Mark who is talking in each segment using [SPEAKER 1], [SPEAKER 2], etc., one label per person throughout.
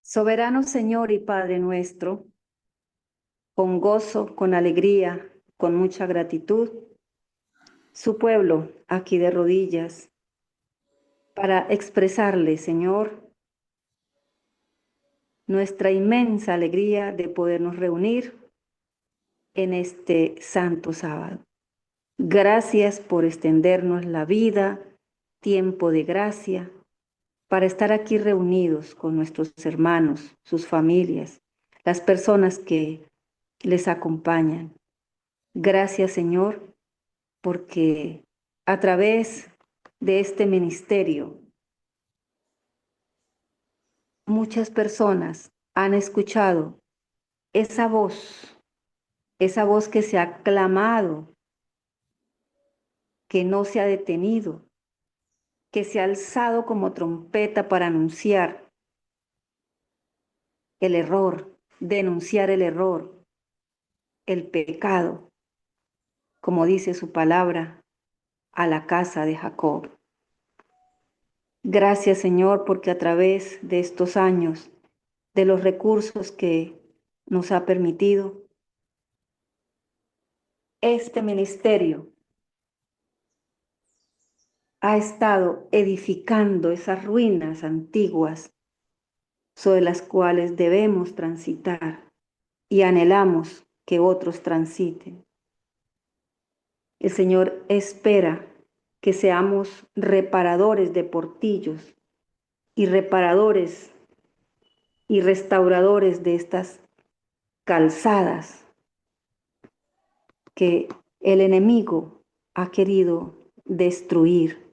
[SPEAKER 1] Soberano Señor y Padre nuestro, con gozo, con alegría, con mucha gratitud, su pueblo aquí de rodillas, para expresarle, Señor, nuestra inmensa alegría de podernos reunir en este santo sábado. Gracias por extendernos la vida, tiempo de gracia, para estar aquí reunidos con nuestros hermanos, sus familias, las personas que les acompañan. Gracias, Señor, porque a través de este ministerio muchas personas han escuchado esa voz que se ha clamado, que no se ha detenido, que se ha alzado como trompeta para anunciar el error, denunciar el error, el pecado, como dice su palabra, a la casa de Jacob. Gracias, Señor, porque a través de estos años, de los recursos que nos ha permitido, este ministerio ha estado edificando esas ruinas antiguas sobre las cuales debemos transitar y anhelamos que otros transiten. El Señor espera que seamos reparadores de portillos y reparadores y restauradores de estas calzadas que el enemigo ha querido destruir,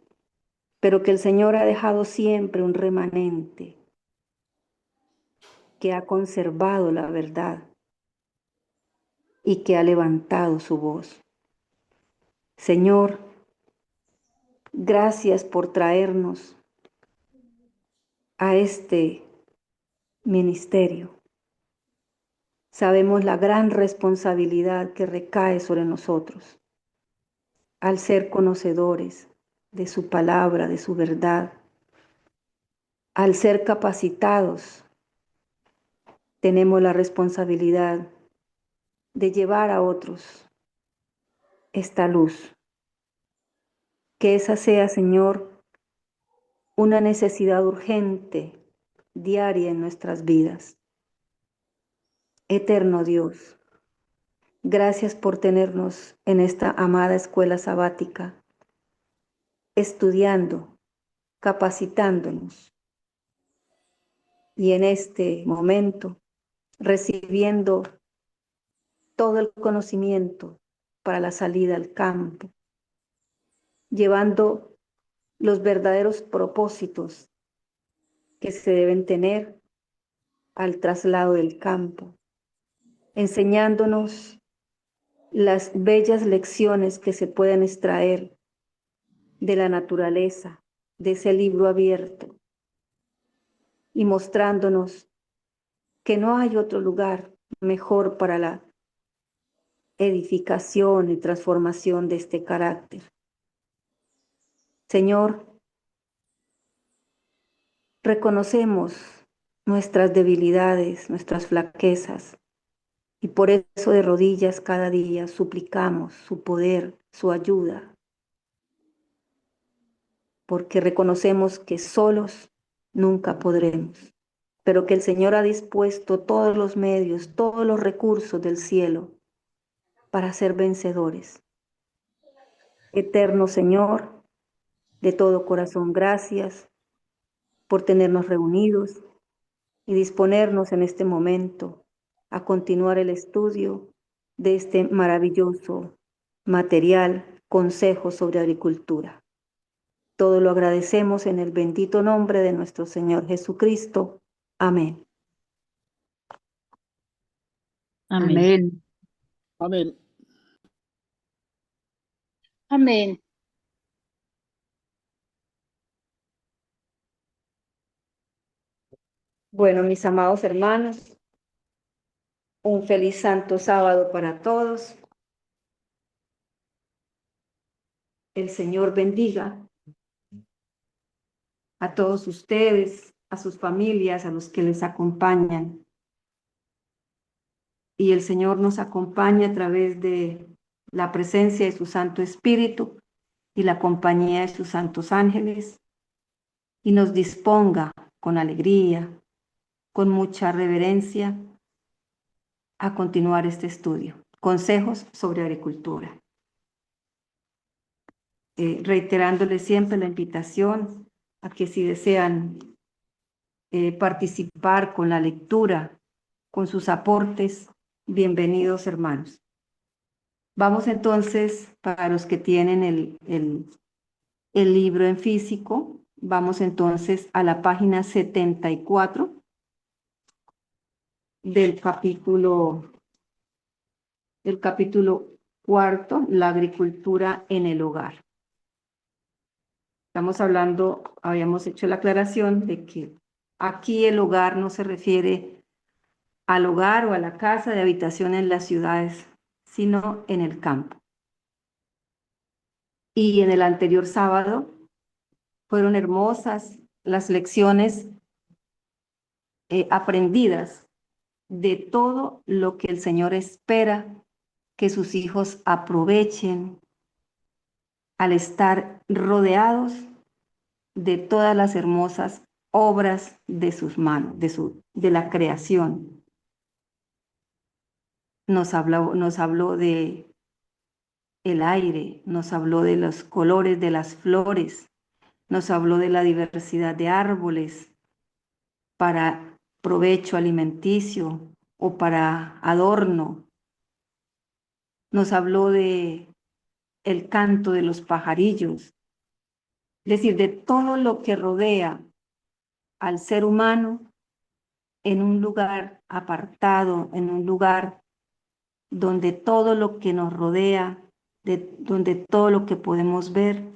[SPEAKER 1] pero que el Señor ha dejado siempre un remanente que ha conservado la verdad y que ha levantado su voz. Señor, gracias por traernos a este ministerio. Sabemos la gran responsabilidad que recae sobre nosotros al ser conocedores de su palabra, de su verdad, al ser capacitados. Tenemos la responsabilidad de llevar a otros esta luz. Que esa sea, Señor, una necesidad urgente, diaria en nuestras vidas. Eterno Dios, gracias por tenernos en esta amada escuela sabática, estudiando, capacitándonos y en este momento recibiendo todo el conocimiento para la salida al campo, llevando los verdaderos propósitos que se deben tener al traslado del campo, enseñándonos las bellas lecciones que se pueden extraer de la naturaleza, de ese libro abierto, y mostrándonos que no hay otro lugar mejor para la edificación y transformación de este carácter. Señor, reconocemos nuestras debilidades, nuestras flaquezas, y por eso de rodillas cada día suplicamos su poder, su ayuda, porque reconocemos que solos nunca podremos, pero que el Señor ha dispuesto todos los medios, todos los recursos del cielo para ser vencedores. Eterno Señor, de todo corazón, gracias por tenernos reunidos y disponernos en este momento a continuar el estudio de este maravilloso material, Consejo sobre Agricultura. Todo lo agradecemos en el bendito nombre de nuestro Señor Jesucristo. Amén.
[SPEAKER 2] Amén.
[SPEAKER 3] Amén.
[SPEAKER 4] Amén.
[SPEAKER 2] Amén.
[SPEAKER 1] Bueno, mis amados hermanos, un feliz santo sábado para todos. El Señor bendiga a todos ustedes a sus familias, a los que les acompañan. Y el Señor nos acompaña a través de la presencia de su Santo Espíritu y la compañía de sus santos ángeles, y nos disponga con alegría, con mucha reverencia, a continuar este estudio. Consejos sobre agricultura. Reiterándoles siempre la invitación a que si desean participar con la lectura, con sus aportes, bienvenidos hermanos. Vamos entonces, para los que tienen el libro en físico, vamos entonces a la página 74 del capítulo cuarto, la agricultura en el hogar. Estamos hablando, habíamos hecho la aclaración de que aquí el hogar no se refiere al hogar o a la casa de habitación en las ciudades, sino en el campo. Y en el anterior sábado fueron hermosas las lecciones aprendidas de todo lo que el Señor espera que sus hijos aprovechen al estar rodeados de todas las hermosas obras de sus manos, de la creación. Nos habló de el aire, nos habló de los colores de las flores, nos habló de la diversidad de árboles para provecho alimenticio o para adorno. Nos habló de el canto de los pajarillos, es decir, de todo lo que rodea al ser humano en un lugar apartado, en un lugar donde todo lo que nos rodea, donde todo lo que podemos ver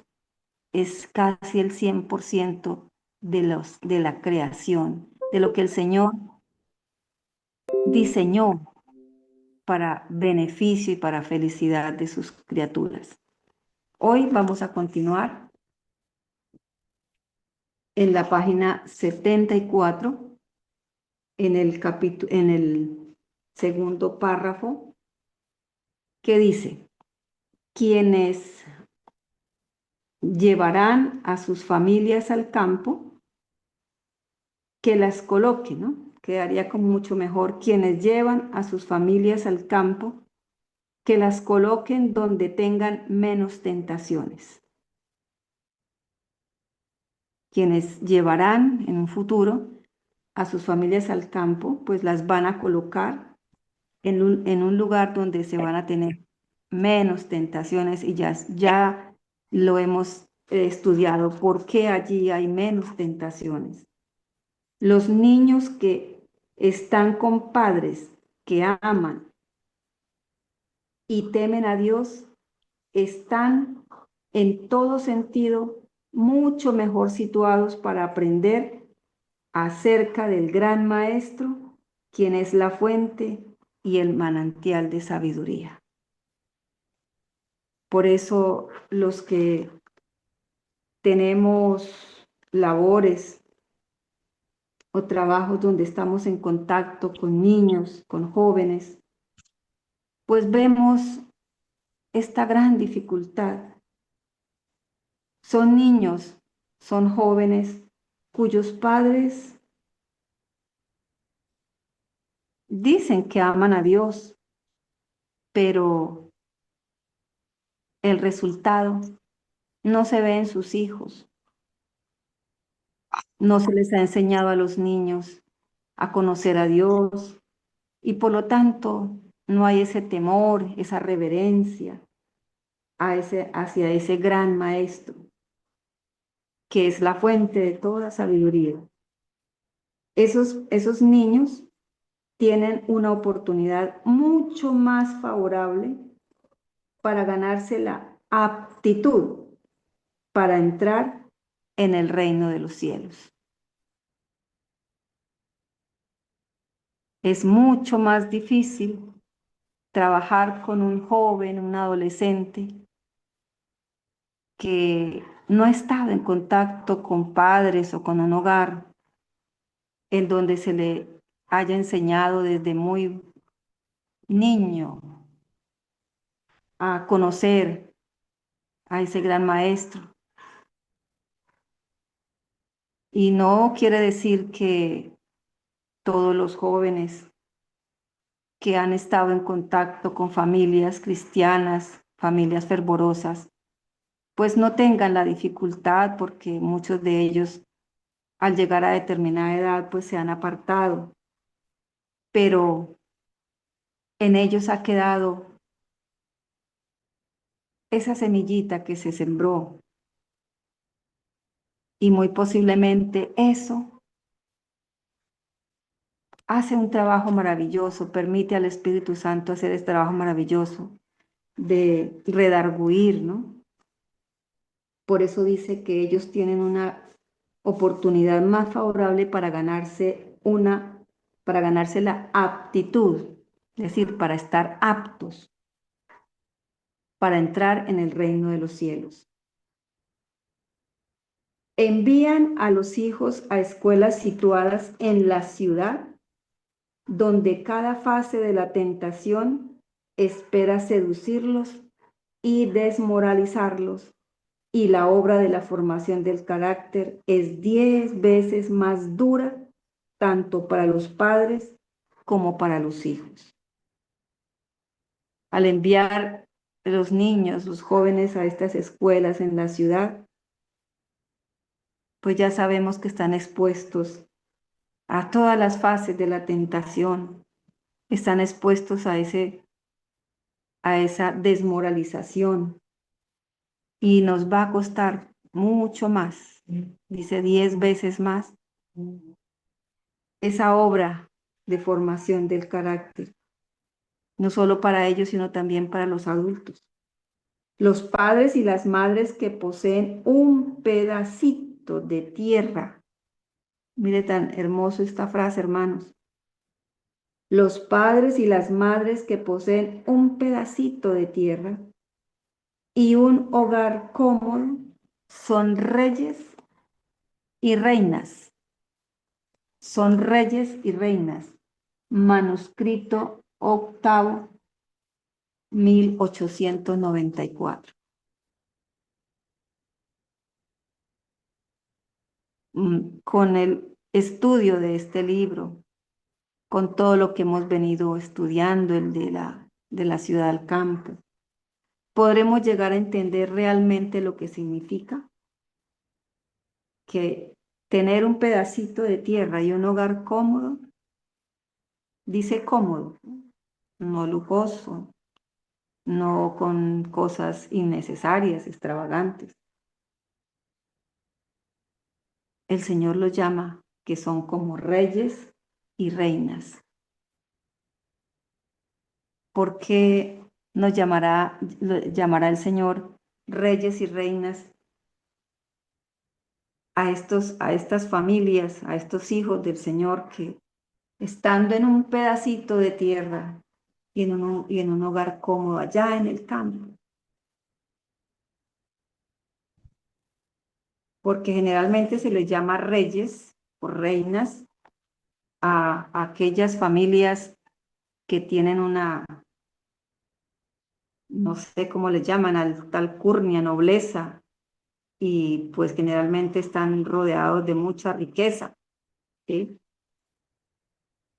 [SPEAKER 1] es casi el 100% de la creación, de lo que el Señor diseñó para beneficio y para felicidad de sus criaturas. Hoy vamos a continuar en la página 74, en el segundo párrafo, que dice: quienes llevarán a sus familias al campo, que las coloquen, ¿no? Quedaría como mucho mejor: quienes llevan a sus familias al campo, que las coloquen donde tengan menos tentaciones. Quienes llevarán en un futuro a sus familias al campo, pues las van a colocar en un lugar donde se van a tener menos tentaciones, y ya lo hemos estudiado, por qué allí hay menos tentaciones. Los niños que están con padres que aman y temen a Dios están en todo sentido mucho mejor situados para aprender acerca del gran Maestro, quien es la fuente y el manantial de sabiduría. Por eso los que tenemos labores o trabajos donde estamos en contacto con niños, con jóvenes, pues vemos esta gran dificultad. Son niños, son jóvenes cuyos padres dicen que aman a Dios, pero el resultado no se ve en sus hijos. No se les ha enseñado a los niños a conocer a Dios, y por lo tanto no hay ese temor, esa reverencia hacia ese gran Maestro, que es la fuente de toda sabiduría. Esos niños tienen una oportunidad mucho más favorable para ganarse la aptitud para entrar en el reino de los cielos. Es mucho más difícil trabajar con un joven, un adolescente que no ha estado en contacto con padres o con un hogar en donde se le haya enseñado desde muy niño a conocer a ese gran maestro. Y no quiere decir que todos los jóvenes que han estado en contacto con familias cristianas, familias fervorosas, pues no tengan la dificultad, porque muchos de ellos al llegar a determinada edad pues se han apartado, pero en ellos ha quedado esa semillita que se sembró, y muy posiblemente eso hace un trabajo maravilloso, permite al Espíritu Santo hacer este trabajo maravilloso de redarguir, ¿no? Por eso dice que ellos tienen una oportunidad más favorable para ganarse la aptitud, es decir, para estar aptos para entrar en el reino de los cielos. Envían a los hijos a escuelas situadas en la ciudad, donde cada fase de la tentación espera seducirlos y desmoralizarlos, y la obra de la formación del carácter es 10 veces más dura, tanto para los padres como para los hijos. Al enviar los niños, los jóvenes a estas escuelas en la ciudad, pues ya sabemos que están expuestos a todas las fases de la tentación, están expuestos a esa desmoralización, y nos va a costar mucho más, dice 10 veces más, esa obra de formación del carácter, no solo para ellos, sino también para los adultos. Los padres y las madres que poseen un pedacito de tierra, mire tan hermoso esta frase, hermanos. Los padres y las madres que poseen un pedacito de tierra y un hogar cómodo son reyes y reinas. Son reyes y reinas. Manuscrito octavo, 1894. Con el estudio de este libro, con todo lo que hemos venido estudiando, el de la ciudad al campo, podremos llegar a entender realmente lo que significa que tener un pedacito de tierra y un hogar cómodo, dice cómodo, no lujoso, no con cosas innecesarias, extravagantes. El Señor los llama que son como reyes y reinas. ¿Por qué llamará el Señor reyes y reinas a estas familias, a estos hijos del Señor que, estando en un pedacito de tierra y en un hogar cómodo allá en el campo? Porque generalmente se les llama reyes o reinas a aquellas familias que tienen una, no sé cómo les llaman, alcurnia, nobleza, y pues generalmente están rodeados de mucha riqueza, ¿sí?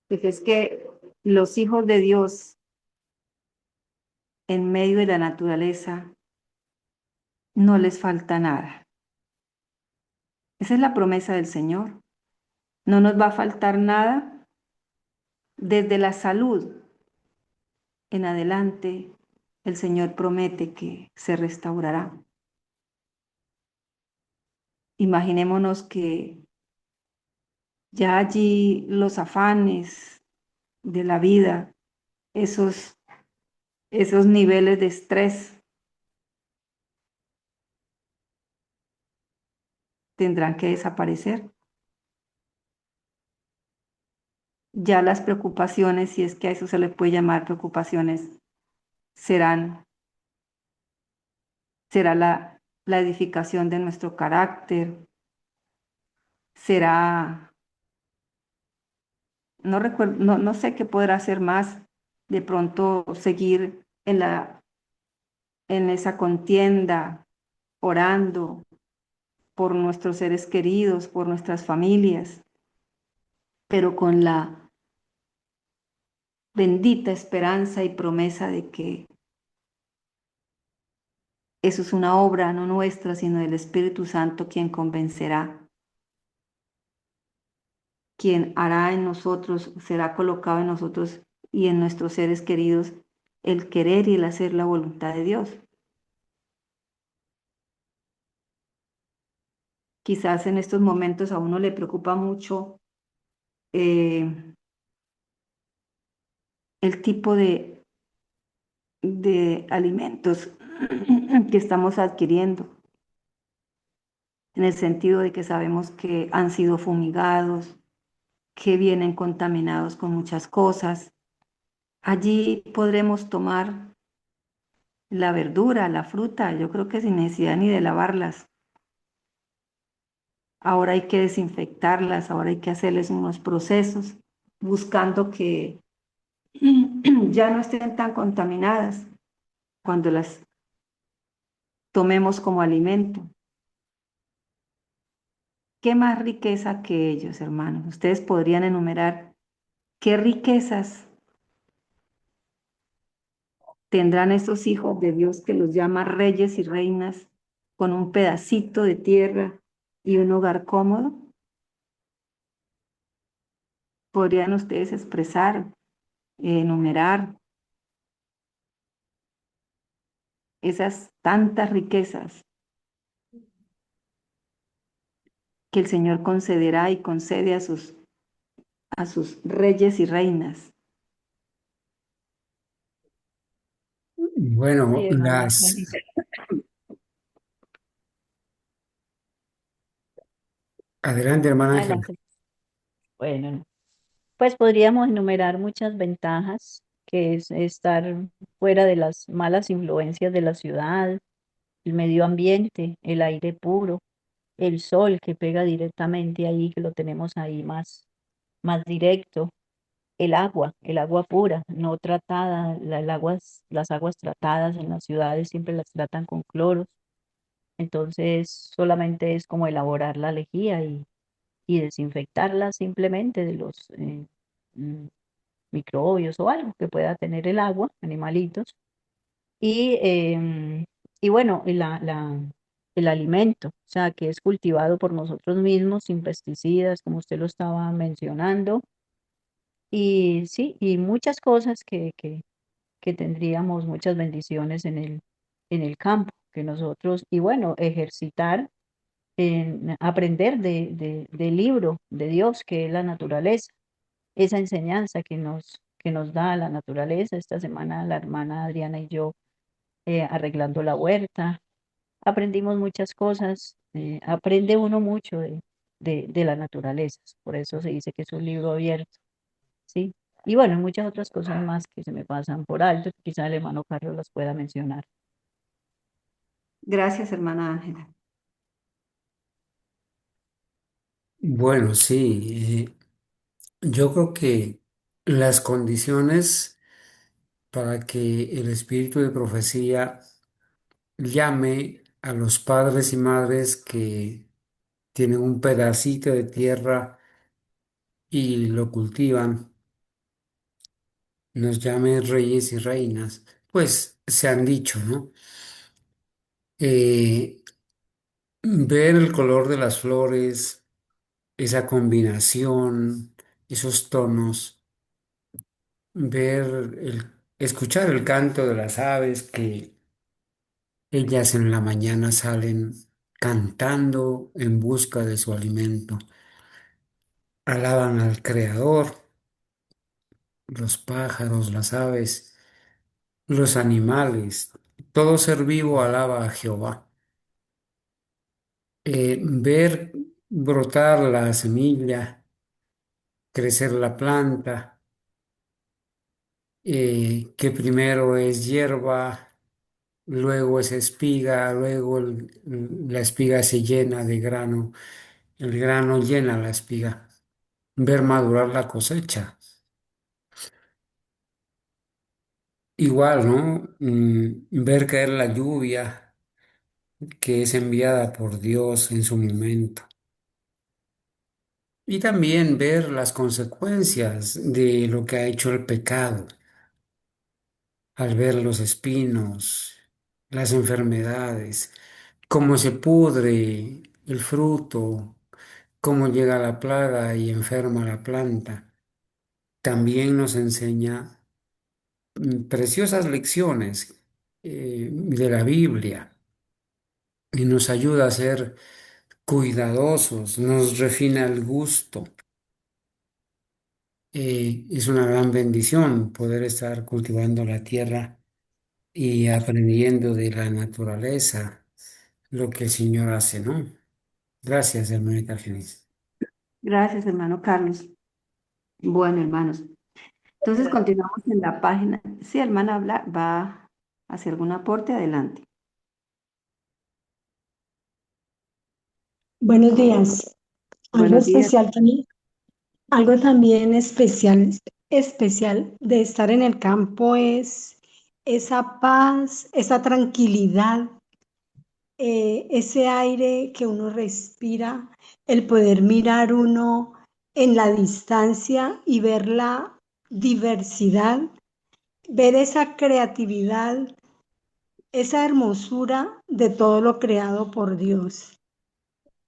[SPEAKER 1] Pues es que los hijos de Dios en medio de la naturaleza no les falta nada. Esa es la promesa del Señor. No nos va a faltar nada. Desde la salud en adelante, el Señor promete que se restaurará. Imaginémonos que ya allí los afanes de la vida, esos niveles de estrés tendrán que desaparecer. Ya las preocupaciones, si es que a eso se le puede llamar preocupaciones, será la edificación de nuestro carácter, será no recuerdo, no sé qué podrá hacer más. De pronto seguir en esa contienda, orando por nuestros seres queridos, por nuestras familias, pero con la bendita esperanza y promesa de que eso es una obra no nuestra, sino del Espíritu Santo quien convencerá, quien hará en nosotros, será colocado en nosotros y en nuestros seres queridos el querer y el hacer la voluntad de Dios. Quizás en estos momentos a uno le preocupa mucho eh, el tipo de alimentos que estamos adquiriendo, en el sentido de que sabemos que han sido fumigados, que vienen contaminados con muchas cosas. Allí podremos tomar la verdura, la fruta, yo creo que sin necesidad ni de lavarlas. Ahora hay que desinfectarlas, ahora hay que hacerles unos procesos, buscando que ya no estén tan contaminadas cuando las tomemos como alimento. ¿Qué más riqueza que ellos, hermanos? Ustedes podrían enumerar qué riquezas tendrán esos hijos de Dios que los llama reyes y reinas con un pedacito de tierra y un hogar cómodo. ¿Podrían ustedes expresar, enumerar esas tantas riquezas que el Señor concederá y concede a sus reyes y reinas?
[SPEAKER 2] Sí,
[SPEAKER 3] Bueno,
[SPEAKER 2] hermana Angélica.
[SPEAKER 3] adelante, hermana Ángela.
[SPEAKER 2] Adelante. Bueno, no. Pues podríamos enumerar muchas ventajas, que es estar fuera de las malas influencias de la ciudad, el medio ambiente, el aire puro, el sol que pega directamente ahí, que lo tenemos ahí más directo, el agua pura, no tratada, las aguas tratadas en las ciudades siempre las tratan con cloros, entonces solamente es como elaborar la lejía y desinfectarla simplemente de los mm, microbios o algo que pueda tener el agua, animalitos. Y, y bueno, el alimento, o sea, que es cultivado por nosotros mismos sin pesticidas, como usted lo estaba mencionando. Y sí, y muchas cosas que tendríamos, muchas bendiciones en el campo, que nosotros, y bueno, ejercitar en aprender del libro de Dios, que es la naturaleza, esa enseñanza que nos da la naturaleza. Esta semana la hermana Adriana y yo arreglando la huerta, aprendimos muchas cosas, aprende uno mucho de la naturaleza, por eso se dice que es un libro abierto, ¿sí? Y bueno, muchas otras cosas más que se me pasan por alto, que quizá el hermano Carlos las pueda mencionar.
[SPEAKER 1] Gracias, hermana Ángela.
[SPEAKER 3] Bueno, sí, yo creo que las condiciones para que el espíritu de profecía llame a los padres y madres que tienen un pedacito de tierra y lo cultivan, nos llame reyes y reinas, pues se han dicho, ¿no? Eh, Ver el color de las flores, esa combinación, esos tonos, escuchar el canto de las aves que ellas en la mañana salen cantando en busca de su alimento, alaban al Creador, los pájaros, las aves, los animales, todo ser vivo alaba a Jehová. Ver brotar la semilla, crecer la planta, que primero es hierba, luego es espiga, luego la espiga se llena de grano, el grano llena la espiga. ver madurar la cosecha. Igual, ¿no? Ver caer la lluvia que es enviada por Dios en su momento. Y también ver las consecuencias de lo que ha hecho el pecado, al ver los espinos, las enfermedades, cómo se pudre el fruto, cómo llega la plaga y enferma la planta. También nos enseña preciosas lecciones de la Biblia y nos ayuda a ser cuidadosos, nos refina el gusto. Es una gran bendición poder estar cultivando la tierra y aprendiendo de la naturaleza lo que el Señor hace, ¿no? Gracias, hermanita Feliz.
[SPEAKER 1] Gracias, hermano Carlos. Bueno, hermanos. Entonces continuamos en la página. Si hermana va a hacer algún aporte, adelante.
[SPEAKER 4] Buenos días. Algo
[SPEAKER 1] Buenos días.
[SPEAKER 4] especial también, algo también especial de estar en el campo es esa paz, esa tranquilidad, ese aire que uno respira, el poder mirar uno en la distancia y ver la diversidad, ver esa creatividad, esa hermosura de todo lo creado por Dios.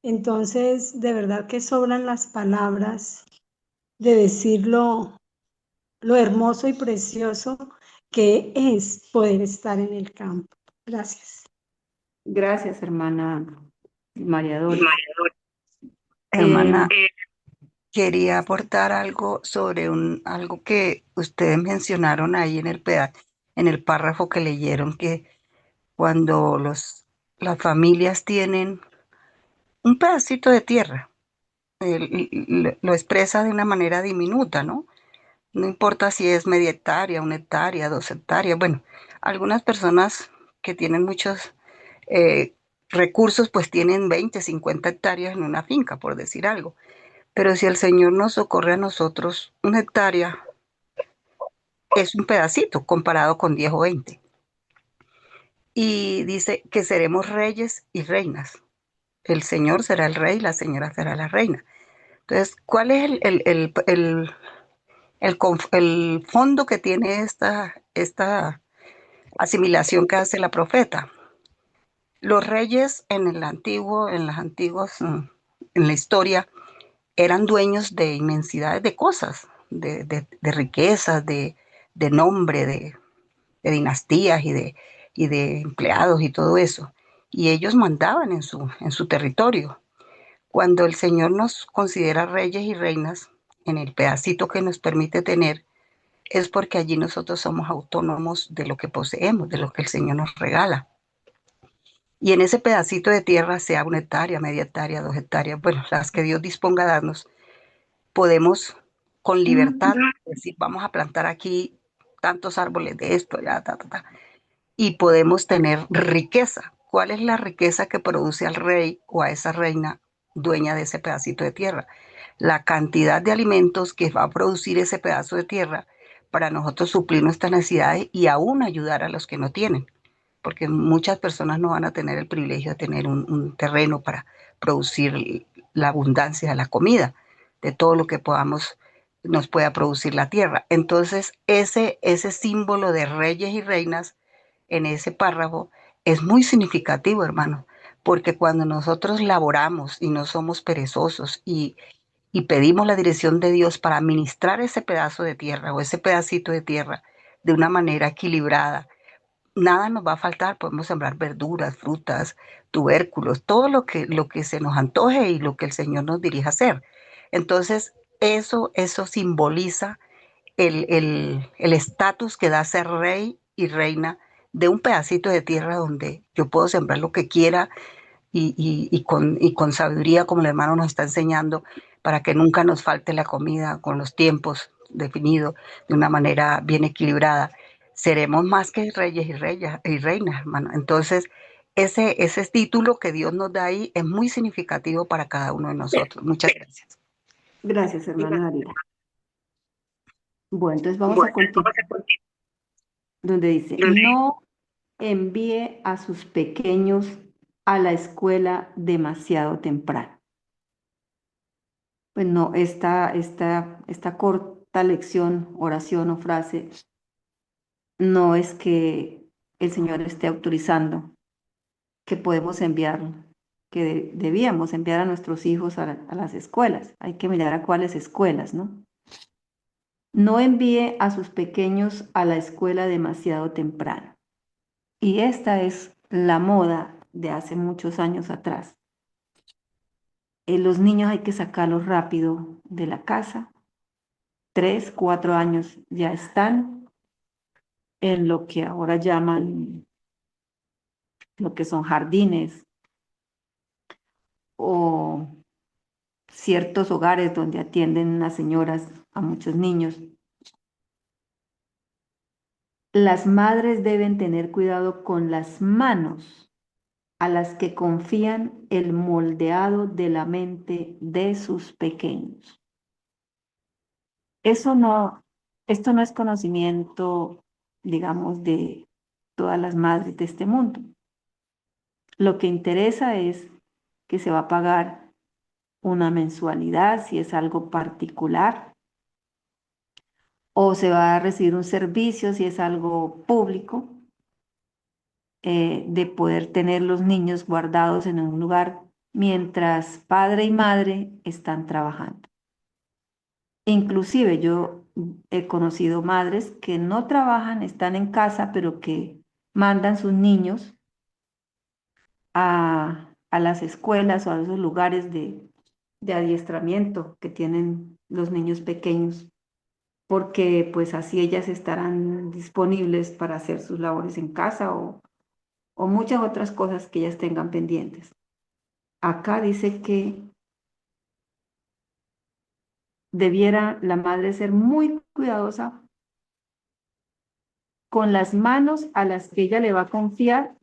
[SPEAKER 4] Entonces, de verdad que sobran las palabras de decir lo hermoso y precioso que es poder estar en el campo. Gracias.
[SPEAKER 1] Gracias, hermana María Doris.
[SPEAKER 5] Hermana, quería aportar algo sobre algo que ustedes mencionaron ahí en el párrafo que leyeron, que cuando las familias tienen un pedacito de tierra, lo expresa de una manera diminuta, ¿no? No importa si es media hectárea, una hectárea, 2 hectáreas. Bueno, algunas personas que tienen muchos eh, recursos, pues tienen 20, 50 hectáreas en una finca, por decir algo. Pero si el Señor nos socorre a nosotros, 1 hectárea es un pedacito comparado con 10 o 20. Y dice que seremos reyes y reinas. El Señor será el rey, la señora será la reina. Entonces, ¿cuál es el fondo que tiene esta asimilación que hace la profeta? Los reyes en la historia, eran dueños de inmensidades de cosas, de riquezas, de nombre, de dinastías y de empleados y todo eso. Y ellos mandaban en su territorio. Cuando el Señor nos considera reyes y reinas en el pedacito que nos permite tener, es porque allí nosotros somos autónomos de lo que poseemos, de lo que el Señor nos regala. Y en ese pedacito de tierra, sea 1 hectárea, media hectárea, 2 hectáreas, bueno, las que Dios disponga a darnos, podemos con libertad decir, vamos a plantar aquí tantos árboles de esto, ya, y podemos tener riqueza. ¿Cuál es la riqueza que produce al rey o a esa reina dueña de ese pedacito de tierra? La cantidad de alimentos que va a producir ese pedazo de tierra para nosotros suplir nuestras necesidades y aún ayudar a los que no tienen, porque muchas personas no van a tener el privilegio de tener un terreno para producir la abundancia de la comida, de todo lo que nos pueda producir la tierra. Entonces, ese símbolo de reyes y reinas en ese párrafo es muy significativo, hermano, porque cuando nosotros laboramos y no somos perezosos y pedimos la dirección de Dios para administrar ese pedazo de tierra o ese pedacito de tierra de una manera equilibrada, nada nos va a faltar. Podemos sembrar verduras, frutas, tubérculos, todo lo que se nos antoje y lo que el Señor nos dirija a hacer. Entonces, eso simboliza el estatus que da ser rey y reina de un pedacito de tierra donde yo puedo sembrar lo que quiera y con sabiduría, como el hermano nos está enseñando, para que nunca nos falte la comida con los tiempos definidos de una manera bien equilibrada. Seremos más que reyes y reinas, hermano. Entonces, ese título que Dios nos da ahí es muy significativo para cada uno de nosotros. Muchas gracias.
[SPEAKER 1] Gracias, hermana Dalila. Bueno, entonces vamos a continuar donde dice, no envíe a sus pequeños a la escuela demasiado temprano. Pues no, esta corta lección, oración o frase, no es que el Señor esté autorizando que podemos enviar, que debíamos enviar a nuestros hijos a las escuelas. Hay que mirar a cuáles escuelas, ¿no? No envíe a sus pequeños a la escuela demasiado temprano. Y esta es la moda de hace muchos años atrás. Los niños hay que sacarlos rápido de la casa. 3, 4 años ya están en lo que ahora llaman, lo que son jardines o ciertos hogares donde atienden las señoras a muchos niños. Las madres deben tener cuidado con las manos a las que confían el moldeado de la mente de sus pequeños. Eso no, esto no es conocimiento, digamos, de todas las madres de este mundo. Lo que interesa es que se va a pagar una mensualidad si es algo particular o se va a recibir un servicio si es algo público, de poder tener los niños guardados en un lugar mientras padre y madre están trabajando. Inclusive yo he conocido madres que no trabajan, están en casa, pero que mandan sus niños a las escuelas o a esos lugares de adiestramiento que tienen los niños pequeños, porque pues así ellas estarán disponibles para hacer sus labores en casa o muchas otras cosas que ellas tengan pendientes. Acá dice que debiera la madre ser muy cuidadosa con las manos a las que ella le va a confiar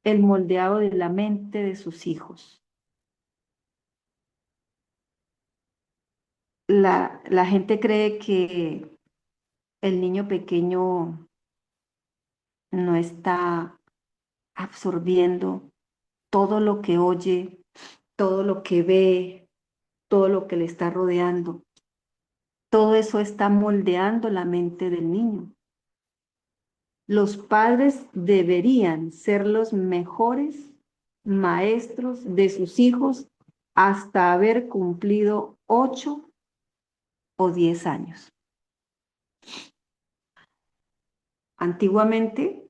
[SPEAKER 1] el moldeado de la mente de sus hijos. La gente cree que el niño pequeño no está absorbiendo todo lo que oye, todo lo que ve, todo lo que le está rodeando. Todo eso está moldeando la mente del niño. Los padres deberían ser los mejores maestros de sus hijos hasta haber cumplido 8 o 10 años. Antiguamente,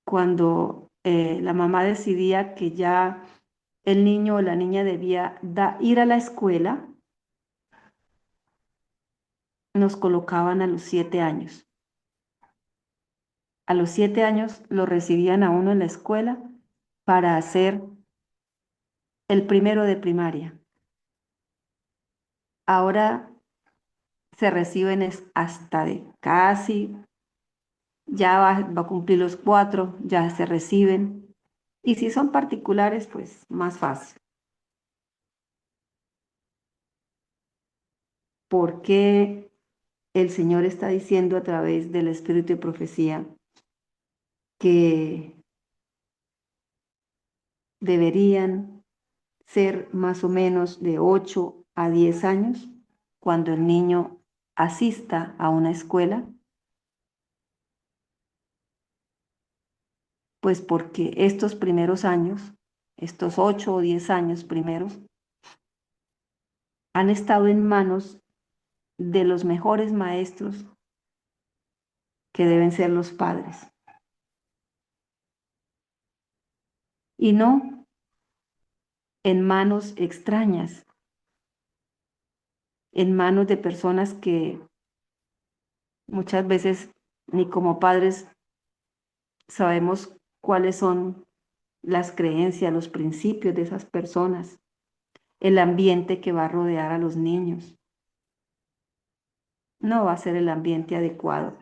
[SPEAKER 1] cuando la mamá decidía que ya el niño o la niña debía ir a la escuela, nos colocaban a los 7 años. A los 7 años lo recibían a uno en la escuela para hacer el primero de primaria. Ahora se reciben hasta de casi, ya va a cumplir los 4, ya se reciben. Y si son particulares, pues más fácil. Porque el Señor está diciendo a través del Espíritu de Profecía que deberían ser más o menos de 8 a 10 años cuando el niño asista a una escuela? Pues porque estos primeros años, estos 8 o 10 años primeros, han estado en manos de los mejores maestros que deben ser los padres. Y no en manos extrañas, en manos de personas que muchas veces ni como padres sabemos cuáles son las creencias, los principios de esas personas, el ambiente que va a rodear a los niños. No va a ser el ambiente adecuado.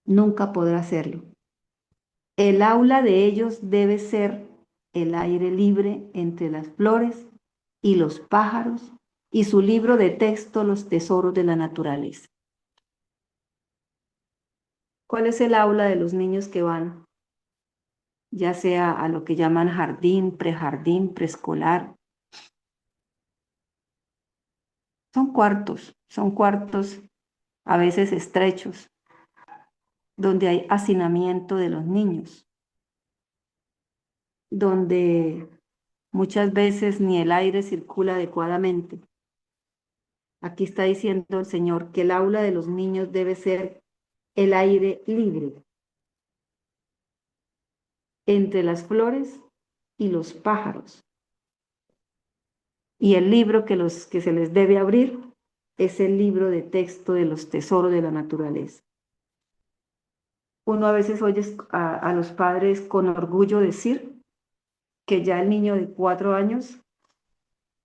[SPEAKER 1] Nunca podrá serlo. El aula de ellos debe ser el aire libre entre las flores y los pájaros, y su libro de texto, Los tesoros de la naturaleza. ¿Cuál es el aula de los niños que van, ya sea a lo que llaman jardín, preescolar? Son cuartos a veces estrechos, donde hay hacinamiento de los niños, donde muchas veces ni el aire circula adecuadamente. Aquí está diciendo el Señor que el aula de los niños debe ser el aire libre entre las flores y los pájaros. Y el libro que se les debe abrir es el libro de texto de los tesoros de la naturaleza. Uno a veces oye a los padres con orgullo decir que ya el niño de 4 años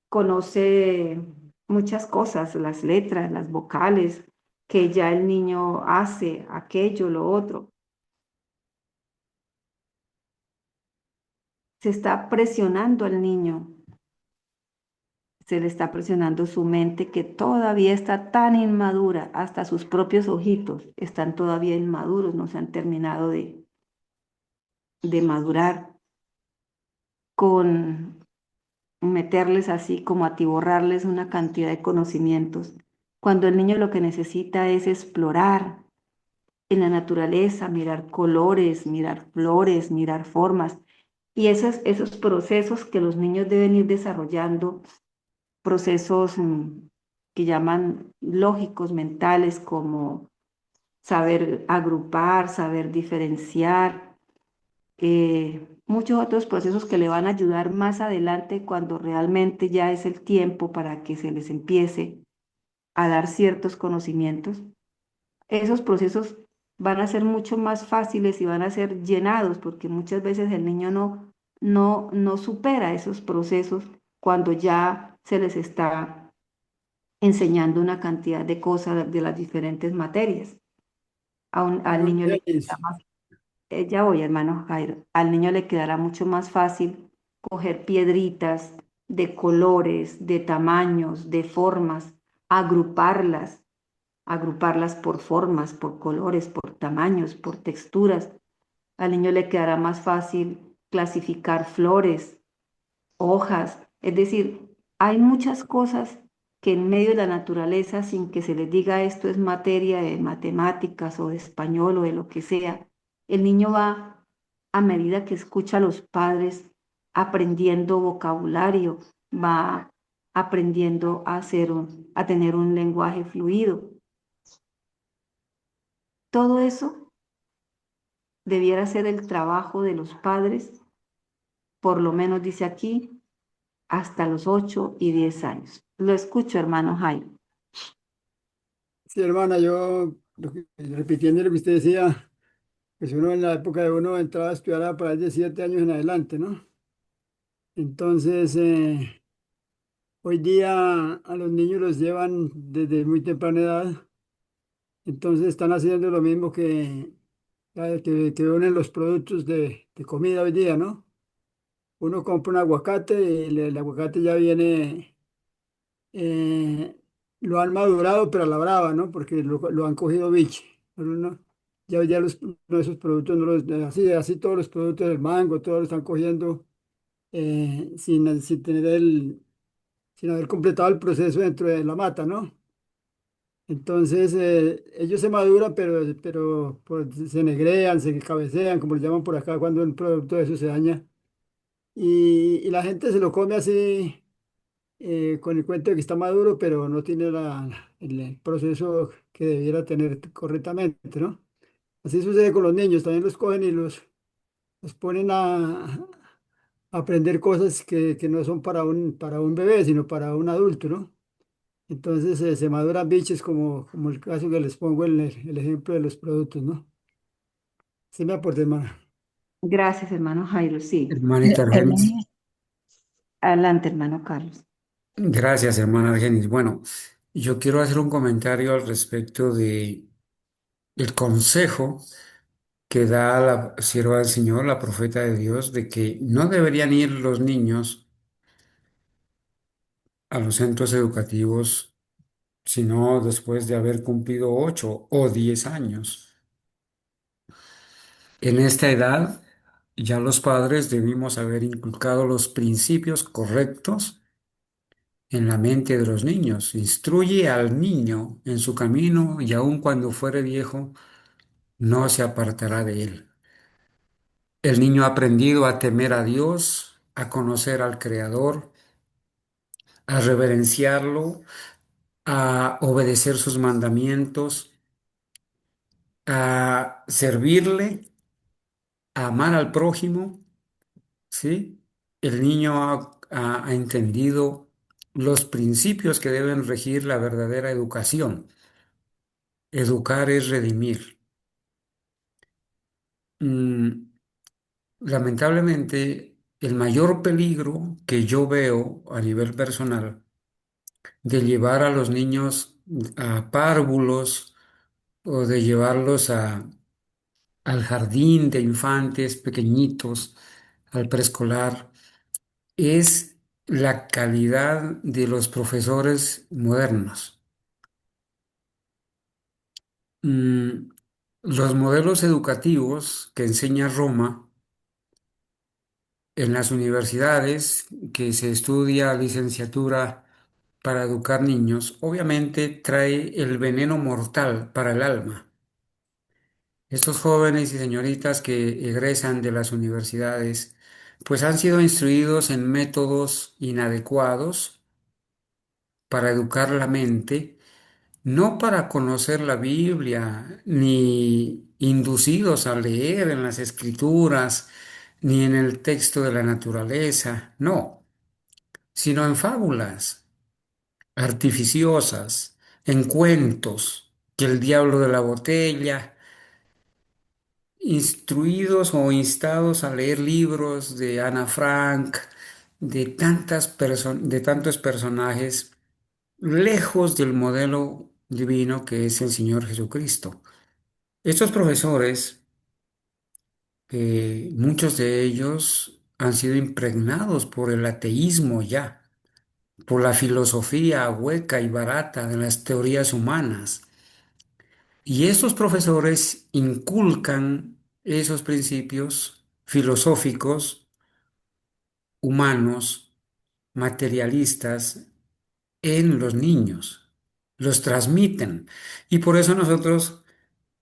[SPEAKER 1] conoce muchas cosas, las letras, las vocales, que ya el niño hace aquello, lo otro. Se está presionando al niño, se le está presionando su mente que todavía está tan inmadura, hasta sus propios ojitos están todavía inmaduros, no se han terminado de madurar, con meterles así como atiborrarles una cantidad de conocimientos, cuando el niño lo que necesita es explorar en la naturaleza, mirar colores, mirar flores, mirar formas, y esos procesos que los niños deben ir desarrollando, procesos que llaman lógicos, mentales, como saber agrupar, saber diferenciar, muchos otros procesos que le van a ayudar más adelante cuando realmente ya es el tiempo para que se les empiece a dar ciertos conocimientos. Esos procesos van a ser mucho más fáciles y van a ser llenados porque muchas veces el niño no supera esos procesos cuando ya se les está enseñando una cantidad de cosas de las diferentes materias. Al
[SPEAKER 6] Hermano
[SPEAKER 1] niño le queda
[SPEAKER 6] Denis,
[SPEAKER 1] más, ya voy, hermano Jairo, al niño le quedará mucho más fácil coger piedritas de colores, de tamaños, de formas, agruparlas, agruparlas por formas, por colores, por tamaños, por texturas. Al niño le quedará más fácil clasificar flores, hojas, es decir, hay muchas cosas que en medio de la naturaleza, sin que se les diga esto es materia de matemáticas o de español o de lo que sea, el niño va, a medida que escucha a los padres, aprendiendo vocabulario, va aprendiendo a tener un lenguaje fluido. Todo eso debiera ser el trabajo de los padres, por lo menos dice aquí, hasta los 8 y 10 años. Lo escucho, hermano Jairo.
[SPEAKER 6] sí, hermana, yo repitiendo lo que usted decía, pues uno en la época de uno entraba a estudiar a partir de 7 años en adelante, ¿no? Entonces, hoy día a los niños los llevan desde muy temprana edad, entonces están haciendo lo mismo que ven en los productos de comida hoy día, ¿no? Uno compra un aguacate y el aguacate ya viene, eh, lo han madurado, pero a la brava, ¿no? Porque lo han cogido biche. Ya esos productos, no así todos los productos del mango, todos lo están cogiendo sin sin haber completado el proceso dentro de la mata, ¿no? Entonces, ellos se maduran, pero pues, se negrean, se cabecean, como le llaman por acá, cuando un producto de eso se daña. Y la gente se lo come así, con el cuento de que está maduro, pero no tiene el proceso que debiera tener correctamente, ¿no? Así sucede con los niños, también los cogen y los ponen a aprender cosas que no son para un bebé, sino para un adulto, ¿no? Entonces se maduran biches como el caso que les pongo en el ejemplo de los productos, ¿no? Sí me aporté, hermano.
[SPEAKER 1] Gracias, hermano Jairo. Sí.
[SPEAKER 3] Hermanita Argenis.
[SPEAKER 2] Hermano,
[SPEAKER 1] Adelante, hermano Carlos.
[SPEAKER 3] Gracias, hermana Argenis. Bueno, yo quiero hacer un comentario al respecto de el consejo que da la sierva del Señor, la profeta de Dios, de que no deberían ir los niños a los centros educativos sino después de haber cumplido 8 o 10 años. En esta edad, ya los padres debimos haber inculcado los principios correctos en la mente de los niños. Instruye al niño en su camino y aun cuando fuere viejo, no se apartará de él. El niño ha aprendido a temer a Dios, a conocer al Creador, a reverenciarlo, a obedecer sus mandamientos, a servirle, a amar al prójimo, ¿sí? El niño ha entendido los principios que deben regir la verdadera educación. Educar es redimir. Mm, Lamentablemente, el mayor peligro que yo veo a nivel personal de llevar a los niños a párvulos o de llevarlos al jardín de infantes pequeñitos, al preescolar, es la calidad de los profesores modernos. Mm, los modelos educativos que enseña Roma en las universidades, que se estudia licenciatura para educar niños, obviamente trae el veneno mortal para el alma. Estos jóvenes y señoritas que egresan de las universidades, pues han sido instruidos en métodos inadecuados para educar la mente, no para conocer la Biblia, ni inducidos a leer en las escrituras, ni en el texto de la naturaleza, no, sino en fábulas artificiosas, en cuentos, que el diablo de la botella, instruidos o instados a leer libros de Ana Frank, de tantos personajes lejos del modelo divino que es el Señor Jesucristo. Estos profesores, muchos de ellos han sido impregnados por el ateísmo ya, por la filosofía hueca y barata de las teorías humanas. Y estos profesores inculcan esos principios filosóficos, humanos, materialistas, en los niños, los transmiten. Y por eso nosotros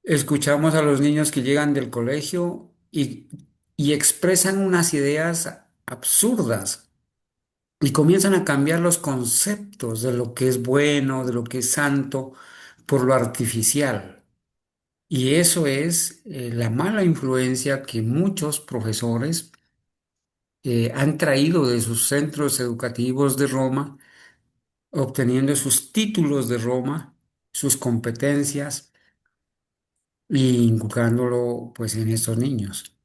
[SPEAKER 3] escuchamos a los niños que llegan del colegio y expresan unas ideas absurdas y comienzan a cambiar los conceptos de lo que es bueno, de lo que es santo, por lo artificial. Y eso es la mala influencia que muchos profesores han traído de sus centros educativos de Roma, obteniendo sus títulos de Roma, sus competencias y inculcándolo pues en estos niños.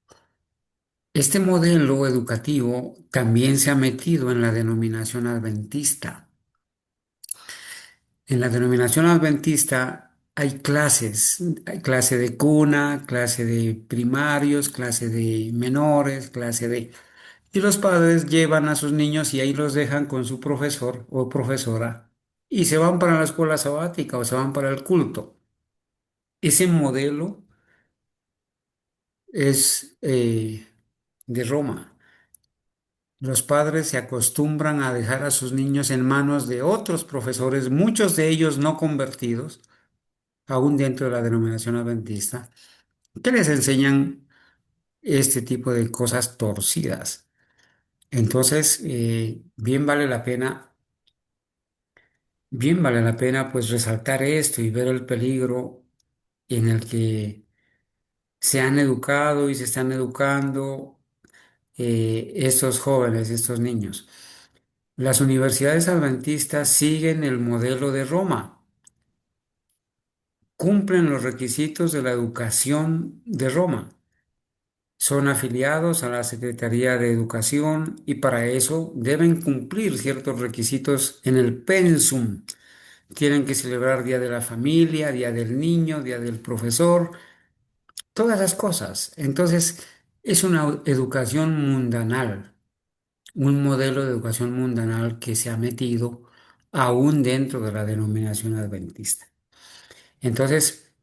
[SPEAKER 3] Este modelo educativo también se ha metido en la denominación adventista. En la denominación adventista hay clase de cuna, clase de primarios, clase de menores, clase de... Y los padres llevan a sus niños y ahí los dejan con su profesor o profesora y se van para la escuela sabática o se van para el culto. Ese modelo es de Roma. Los padres se acostumbran a dejar a sus niños en manos de otros profesores, muchos de ellos no convertidos, aún dentro de la denominación adventista, que les enseñan este tipo de cosas torcidas. Entonces, bien vale la pena pues resaltar esto y ver el peligro en el que se han educado y se están educando estos jóvenes, estos niños. Las universidades adventistas siguen el modelo de Roma, cumplen los requisitos de la educación de Roma, son afiliados a la Secretaría de Educación y para eso deben cumplir ciertos requisitos en el pensum. Tienen que celebrar Día de la Familia, Día del Niño, Día del Profesor, todas las cosas. Entonces, es una educación mundanal, un modelo de educación mundanal que se ha metido aún dentro de la denominación adventista. Entonces,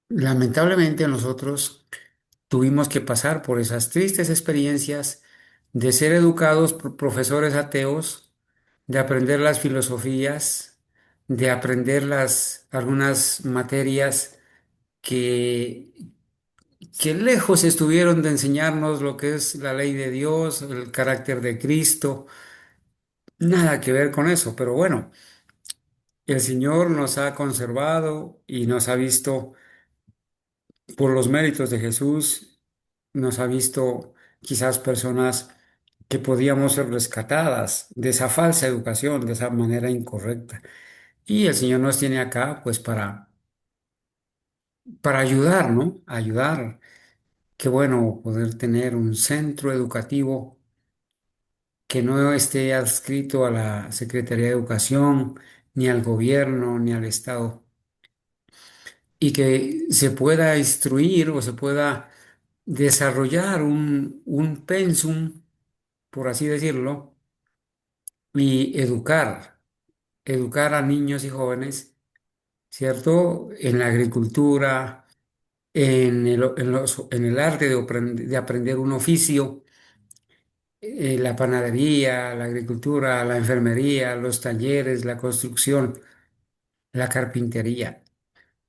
[SPEAKER 3] lamentablemente nosotros tuvimos que pasar por esas tristes experiencias de ser educados por profesores ateos, de aprender las filosofías, de aprender algunas materias que, que lejos estuvieron de enseñarnos lo que es la ley de Dios, el carácter de Cristo, nada que ver con eso, pero bueno, el Señor nos ha conservado y nos ha visto por los méritos de Jesús, nos ha visto quizás personas que podíamos ser rescatadas de esa falsa educación, de esa manera incorrecta. Y el Señor nos tiene acá pues para ayudar, ¿no? Ayudar. Qué bueno poder tener un centro educativo que no esté adscrito a la Secretaría de Educación, ni al gobierno, ni al Estado, y que se pueda instruir o se pueda desarrollar un pensum, por así decirlo, y educar a niños y jóvenes, ¿cierto? En la agricultura, en el arte de aprender un oficio, la panadería, la agricultura, la enfermería, los talleres, la construcción, la carpintería,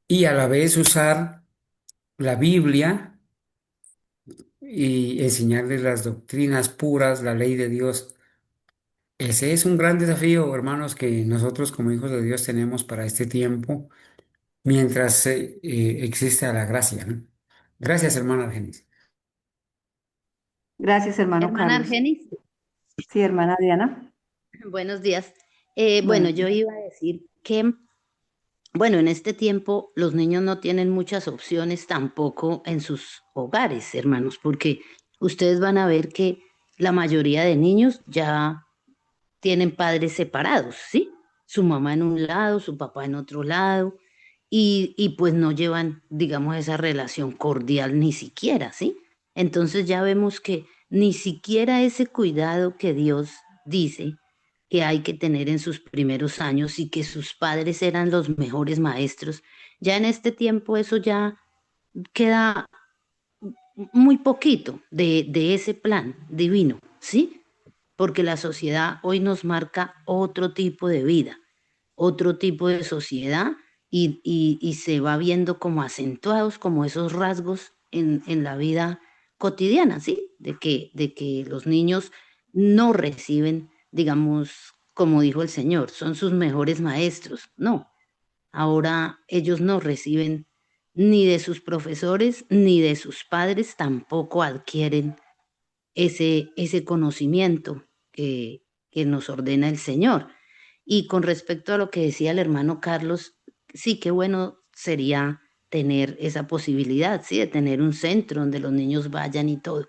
[SPEAKER 3] y a la vez usar la Biblia y enseñarles las doctrinas puras, la ley de Dios. Ese es un gran desafío, hermanos, que nosotros como hijos de Dios tenemos para este tiempo, mientras exista la gracia, ¿no? Gracias, hermana Argenis.
[SPEAKER 1] Gracias, hermano
[SPEAKER 7] Hermana
[SPEAKER 1] Carlos.
[SPEAKER 7] Argenis,
[SPEAKER 1] Sí, hermana Diana.
[SPEAKER 7] buenos días. Bueno,
[SPEAKER 1] Buenos
[SPEAKER 7] yo
[SPEAKER 1] días.
[SPEAKER 7] iba a decir que, bueno, en este tiempo los niños no tienen muchas opciones tampoco en sus hogares, hermanos, porque ustedes van a ver que la mayoría de niños ya tienen padres separados, ¿sí? Su mamá en un lado, su papá en otro lado, y pues no llevan, digamos, esa relación cordial ni siquiera, ¿sí? Entonces ya vemos que ni siquiera ese cuidado que Dios dice que hay que tener en sus primeros años y que sus padres eran los mejores maestros, ya en este tiempo eso ya queda muy poquito de ese plan divino, ¿sí? Porque la sociedad hoy nos marca otro tipo de vida, otro tipo de sociedad y se va viendo como acentuados como esos rasgos en la vida cotidiana, ¿sí? De que los niños no reciben, digamos, como dijo el Señor, son sus mejores maestros. No, ahora ellos no reciben ni de sus profesores ni de sus padres, tampoco adquieren ese conocimiento que nos ordena el Señor. Y con respecto a lo que decía el hermano Carlos, sí, qué bueno sería tener esa posibilidad, sí, de tener un centro donde los niños vayan y todo.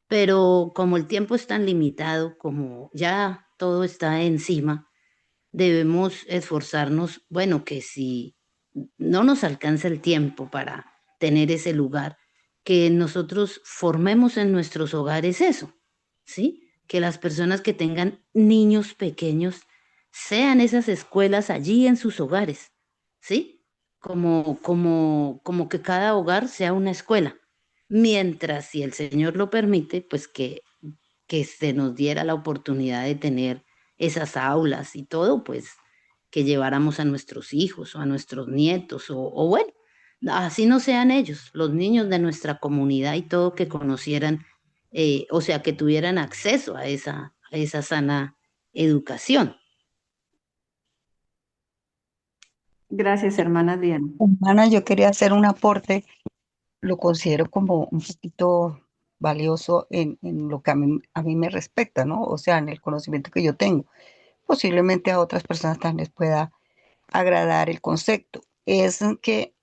[SPEAKER 7] Pero como el tiempo es tan limitado, como ya todo está encima, debemos esforzarnos, bueno, que si no nos alcanza el tiempo para tener ese lugar, que nosotros formemos en nuestros hogares eso, ¿sí? Que las personas que tengan niños pequeños sean esas escuelas allí en sus hogares, ¿sí? Como que cada hogar sea una escuela. Mientras, si el Señor lo permite, pues que se nos diera la oportunidad de tener esas aulas y todo, pues que lleváramos a nuestros hijos o a nuestros nietos o bueno, así no sean ellos, los niños de nuestra comunidad y todo que conocieran, o sea, que tuvieran acceso a esa sana educación.
[SPEAKER 1] Gracias, hermana Diana.
[SPEAKER 5] Hermana, yo quería hacer un aporte, lo considero como un poquito valioso en lo que a mí me respecta, ¿no? O sea, en el conocimiento que yo tengo. Posiblemente a otras personas también les pueda agradar el concepto. Es que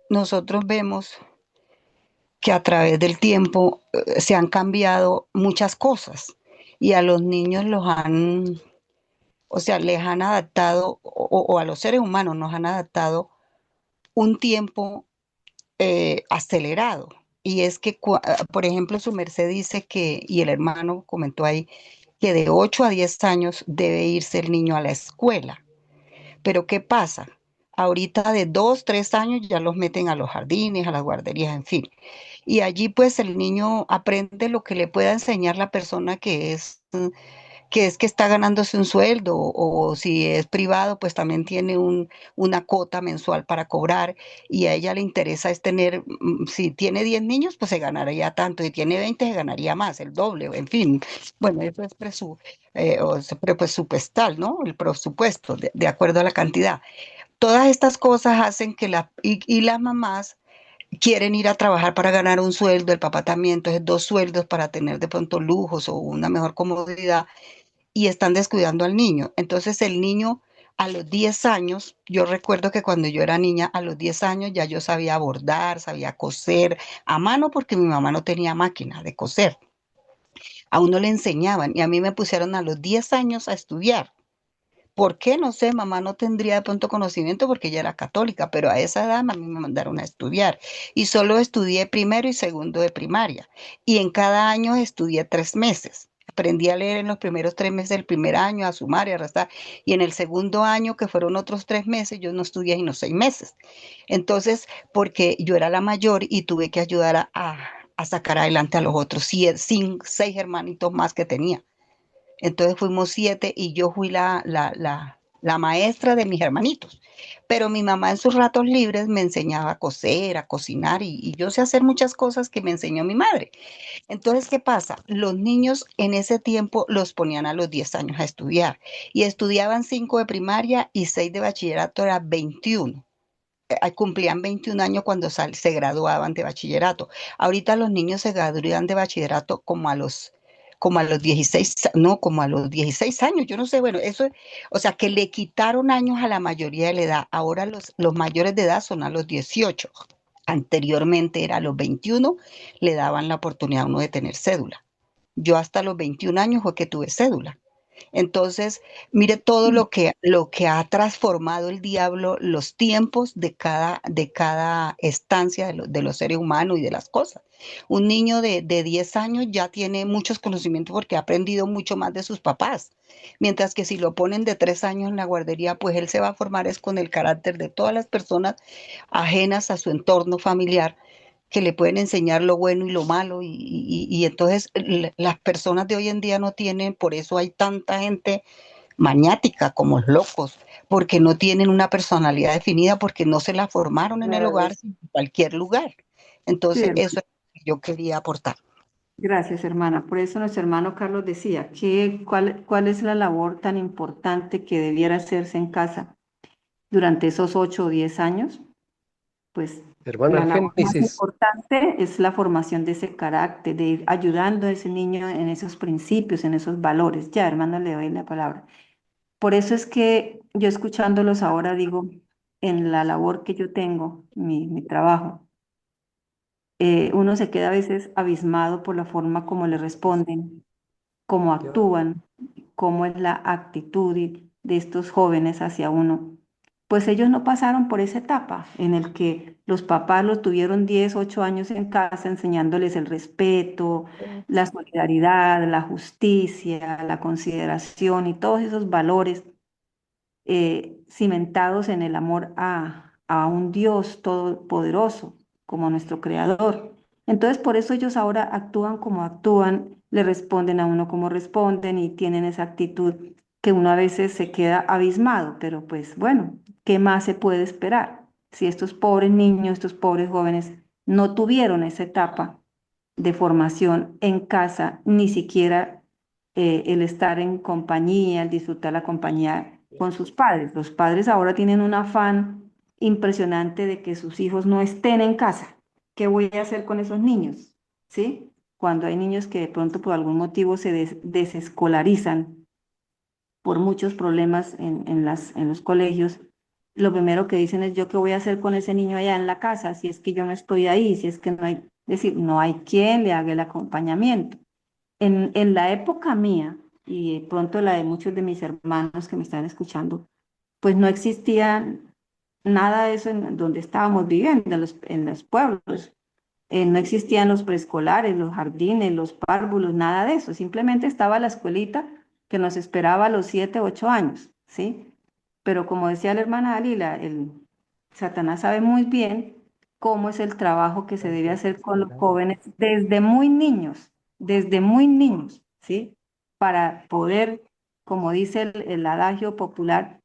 [SPEAKER 5] nosotros vemos que a través del tiempo se han cambiado muchas cosas y a los niños o sea, les han adaptado, o a los seres humanos nos han adaptado un tiempo acelerado. Y es que, por ejemplo, su merced dice que, y el hermano comentó ahí, que de 8 a 10 años debe irse el niño a la escuela. Pero ¿qué pasa? Ahorita de 2, 3 años ya los meten a los jardines, a las guarderías, en fin. Y allí pues el niño aprende lo que le pueda enseñar la persona que está ganándose un sueldo, o si es privado, pues también tiene una cuota mensual para cobrar, y a ella le interesa es tener, si tiene 10 niños, pues se ganaría tanto, si tiene 20 se ganaría más, el doble, en fin. Bueno, eso es presupuestal, ¿no? El presupuesto, de acuerdo a la cantidad. Todas estas cosas hacen que y las mamás quieren ir a trabajar para ganar un sueldo, el papá también, entonces dos sueldos para tener de pronto lujos o una mejor comodidad, y están descuidando al niño. Entonces el niño a los 10 años, yo recuerdo que cuando yo era niña, a los 10 años ya yo sabía bordar, sabía coser a mano porque mi mamá no tenía máquina de coser. A uno le enseñaban y a mí me pusieron a los 10 años a estudiar. ¿Por qué? No sé, mamá no tendría de pronto conocimiento porque ella era católica, pero a esa edad a mí me mandaron a estudiar y solo estudié primero y segundo de primaria, y en cada año estudié 3 meses. Aprendí a leer en los primeros 3 meses del primer año, a sumar y a restar, y en el segundo año, que fueron otros 3 meses, yo no estudié sino 6 meses. Entonces, porque yo era la mayor y tuve que ayudar a sacar adelante a los otros 6 hermanitos más que tenía. Entonces fuimos 7 y yo fui la maestra de mis hermanitos. Pero mi mamá en sus ratos libres me enseñaba a coser, a cocinar, y yo sé hacer muchas cosas que me enseñó mi madre. Entonces, ¿qué pasa? Los niños en ese tiempo los ponían a los 10 años a estudiar, y estudiaban 5 de primaria y 6 de bachillerato, era 21. Cumplían 21 años cuando se graduaban de bachillerato. Ahorita los niños se gradúan de bachillerato como a los 16, no, como a los 16 años, yo no sé, bueno, eso, o sea, que le quitaron años a la mayoría de la edad. Ahora los mayores de edad son a los 18. Anteriormente era a los 21, le daban la oportunidad a uno de tener cédula. Yo hasta los 21 años fue que tuve cédula. Entonces, mire todo lo que ha transformado el diablo, los tiempos de cada estancia de los seres humanos y de las cosas. Un niño de 10 años ya tiene muchos conocimientos porque ha aprendido mucho más de sus papás, mientras que si lo ponen de 3 años en la guardería, pues él se va a formar es con el carácter de todas las personas ajenas a su entorno familiar, que le pueden enseñar lo bueno y lo malo, y entonces las personas de hoy en día no tienen, por eso hay tanta gente maniática como locos, porque no tienen una personalidad definida, porque no se la formaron en el
[SPEAKER 1] Claro,
[SPEAKER 5] hogar, sino en cualquier lugar.
[SPEAKER 1] sí,
[SPEAKER 5] Entonces
[SPEAKER 1] hermana.
[SPEAKER 5] eso es lo que yo quería aportar.
[SPEAKER 1] Gracias, hermana. Por eso nuestro hermano Carlos decía, ¿cuál es la labor tan importante que debiera hacerse en casa durante esos 8 o 10 años? Pues
[SPEAKER 8] Hermana
[SPEAKER 1] la labor más
[SPEAKER 8] Génesis,
[SPEAKER 1] importante es la formación de ese carácter, de ir ayudando a ese niño en esos principios, en esos valores. Ya, hermano, le doy la palabra. Por eso es que yo escuchándolos ahora digo, en la labor que yo tengo, mi trabajo, uno se queda a veces abismado por la forma como le responden, cómo actúan, cómo es la actitud de estos jóvenes hacia uno. Pues ellos no pasaron por esa etapa en el que los papás los tuvieron 10 8 años en casa enseñándoles el respeto, la solidaridad, la justicia, la consideración y todos esos valores cimentados en el amor a un Dios todopoderoso como nuestro creador. Entonces, por eso ellos ahora actúan como actúan, le responden a uno como responden y tienen esa actitud que uno a veces se queda abismado, pero pues bueno, ¿qué más se puede esperar? Si estos pobres niños, estos pobres jóvenes no tuvieron esa etapa de formación en casa, ni siquiera el estar en compañía, el disfrutar la compañía con sus padres. Los padres ahora tienen un afán impresionante de que sus hijos no estén en casa. ¿Qué voy a hacer con esos niños? ¿Sí? Cuando hay niños que de pronto por algún motivo se desescolarizan por muchos problemas en los colegios, lo primero que dicen es yo qué voy a hacer con ese niño allá en la casa, si es que yo no estoy ahí, si es que no hay, es decir, no hay quien le haga el acompañamiento. En la época mía, y de pronto la de muchos de mis hermanos que me están escuchando, pues no existía nada de eso en donde estábamos viviendo, en los pueblos. No existían los preescolares, los jardines, los párvulos, nada de eso. Simplemente estaba la escuelita que nos esperaba a los 7, 8 años, ¿sí? Pero como decía la hermana Dalila, el Satanás sabe muy bien cómo es el trabajo que se debe hacer con los jóvenes desde muy niños, ¿sí? Para poder, como dice el adagio popular,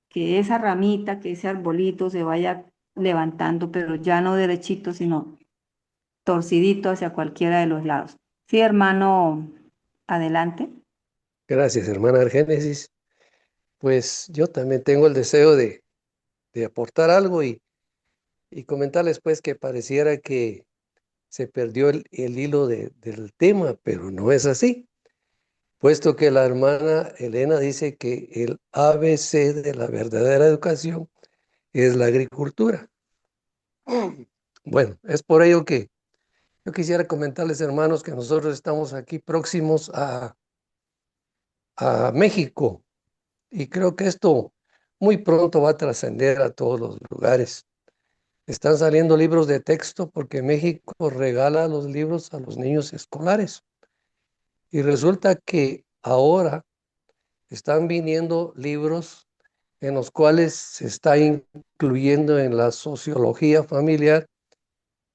[SPEAKER 1] que esa ramita, que ese arbolito se vaya levantando, pero ya no derechito, sino torcidito hacia cualquiera de los lados. Sí, hermano, adelante.
[SPEAKER 8] Gracias, hermana Argénesis. Pues yo también tengo el deseo de aportar algo y comentarles pues que pareciera que se perdió el hilo del tema, pero no es así, puesto que la hermana Elena dice que el ABC de la verdadera educación es la agricultura. Bueno, es por ello que yo quisiera comentarles, hermanos, que nosotros estamos aquí próximos a México y creo que esto muy pronto va a trascender a todos los lugares. Están saliendo libros de texto porque México regala los libros a los niños escolares. Y resulta que ahora están viniendo libros en los cuales se está incluyendo en la sociología familiar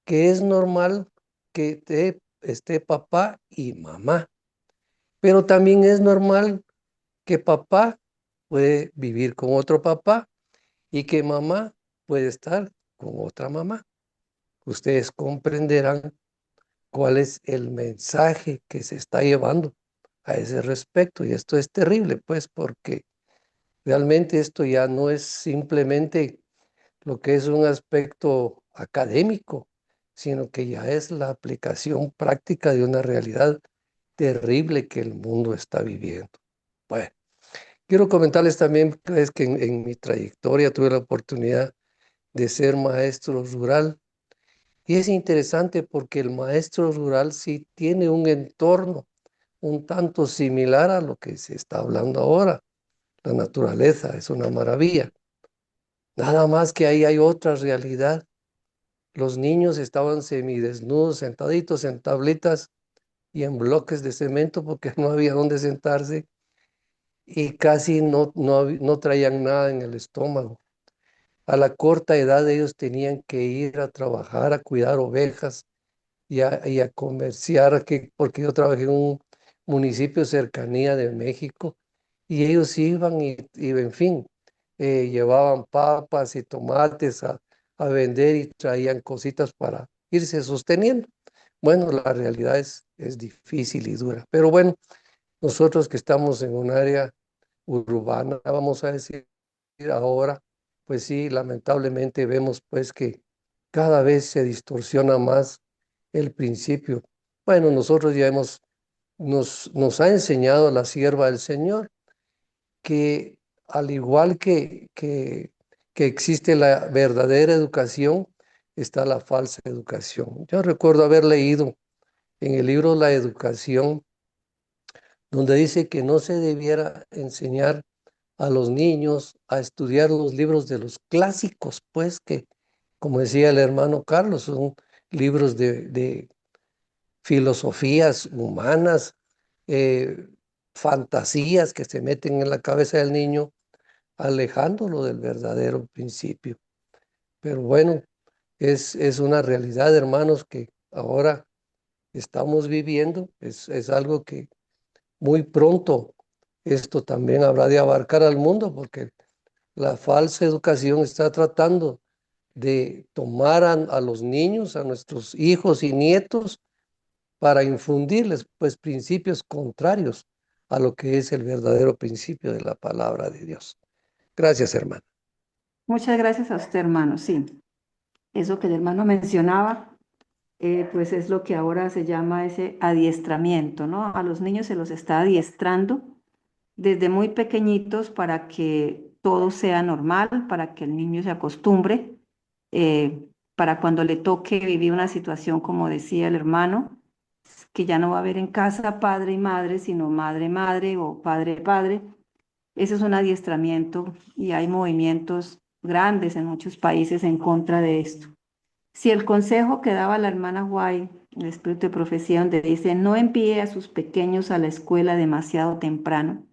[SPEAKER 8] que es normal que esté papá y mamá, pero también es normal que papá puede vivir con otro papá y que mamá puede estar con otra mamá. Ustedes comprenderán cuál es el mensaje que se está llevando a ese respecto. Y esto es terrible, pues, porque realmente esto ya no es simplemente lo que es un aspecto académico, sino que ya es la aplicación práctica de una realidad terrible que el mundo está viviendo. Bueno, quiero comentarles también pues, que en mi trayectoria tuve la oportunidad de ser maestro rural. Y es interesante porque el maestro rural sí tiene un entorno un tanto similar a lo que se está hablando ahora. La naturaleza es una maravilla. Nada más que ahí hay otra realidad. Los niños estaban semidesnudos, sentaditos en tablitas y en bloques de cemento porque no había dónde sentarse y casi no traían nada en el estómago. A la corta edad ellos tenían que ir a trabajar, a cuidar ovejas y a comerciar, porque yo trabajé en un municipio cercanía de México y ellos iban y en fin, llevaban papas y tomates a vender y traían cositas para irse sosteniendo. Bueno, la realidad es difícil y dura, pero bueno, nosotros que estamos en un área urbana, vamos a decir ahora, pues sí, lamentablemente vemos pues que cada vez se distorsiona más el principio. Bueno, nosotros ya nos ha enseñado la sierva del Señor que al igual que existe la verdadera educación, está la falsa educación. Yo recuerdo haber leído en el libro La Educación, donde dice que no se debiera enseñar a los niños a estudiar los libros de los clásicos, pues que, como decía el hermano Carlos, son libros de filosofías humanas, eh, fantasías que se meten en la cabeza del niño, alejándolo del verdadero principio. Pero bueno, es una realidad, hermanos, que ahora estamos viviendo, es algo que muy pronto esto también habrá de abarcar al mundo, porque la falsa educación está tratando de tomar a los niños, a nuestros hijos y nietos, para infundirles pues principios contrarios a lo que es el verdadero principio de la palabra de Dios. Gracias, hermano.
[SPEAKER 1] Muchas gracias a usted, hermano. Sí, eso que el hermano mencionaba, pues es lo que ahora se llama ese adiestramiento, ¿no? A los niños se los está adiestrando desde muy pequeñitos para que todo sea normal, para que el niño se acostumbre, para cuando le toque vivir una situación, como decía el hermano, que ya no va a haber en casa padre y madre, sino madre, madre o padre, padre. Ese es un adiestramiento y hay movimientos grandes en muchos países en contra de esto. Si el consejo que daba la hermana White, el espíritu de profecía, donde dice, no envíe a sus pequeños a la escuela demasiado temprano,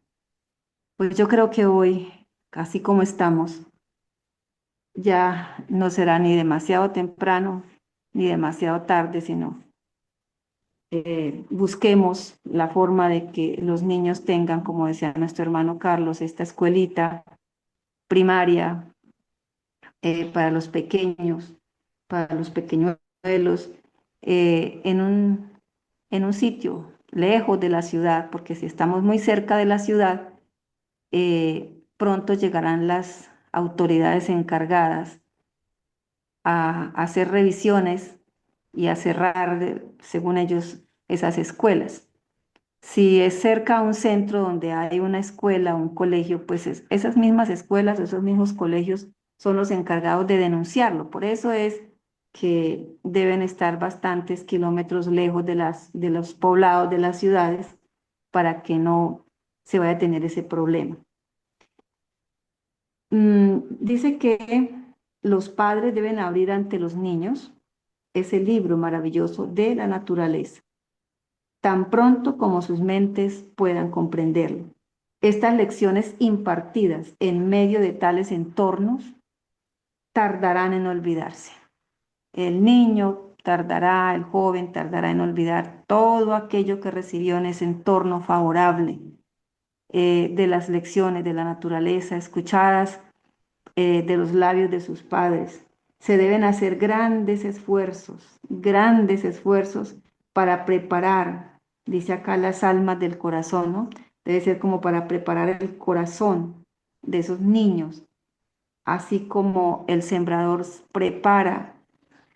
[SPEAKER 1] pues yo creo que hoy, así como estamos, ya no será ni demasiado temprano ni demasiado tarde, sino busquemos la forma de que los niños tengan, como decía nuestro hermano Carlos, esta escuelita primaria para los pequeñuelos, en un sitio lejos de la ciudad, porque si estamos muy cerca de la ciudad, pronto llegarán las autoridades encargadas a hacer revisiones y a cerrar, según ellos, esas escuelas. Si es cerca a un centro donde hay una escuela, un colegio, pues esas mismas escuelas, esos mismos colegios son los encargados de denunciarlo. Por eso es que deben estar bastantes kilómetros lejos de los poblados, de las ciudades, para que no se vaya a tener ese problema. Dice que los padres deben abrir ante los niños ese libro maravilloso de la naturaleza, tan pronto como sus mentes puedan comprenderlo. Estas lecciones impartidas en medio de tales entornos tardarán en olvidarse. El niño tardará, el joven tardará en olvidar todo aquello que recibió en ese entorno favorable de las lecciones de la naturaleza escuchadas de los labios de sus padres. Se deben hacer grandes esfuerzos para preparar, dice acá, las almas del corazón, ¿no? Debe ser como para preparar el corazón de esos niños, así como el sembrador prepara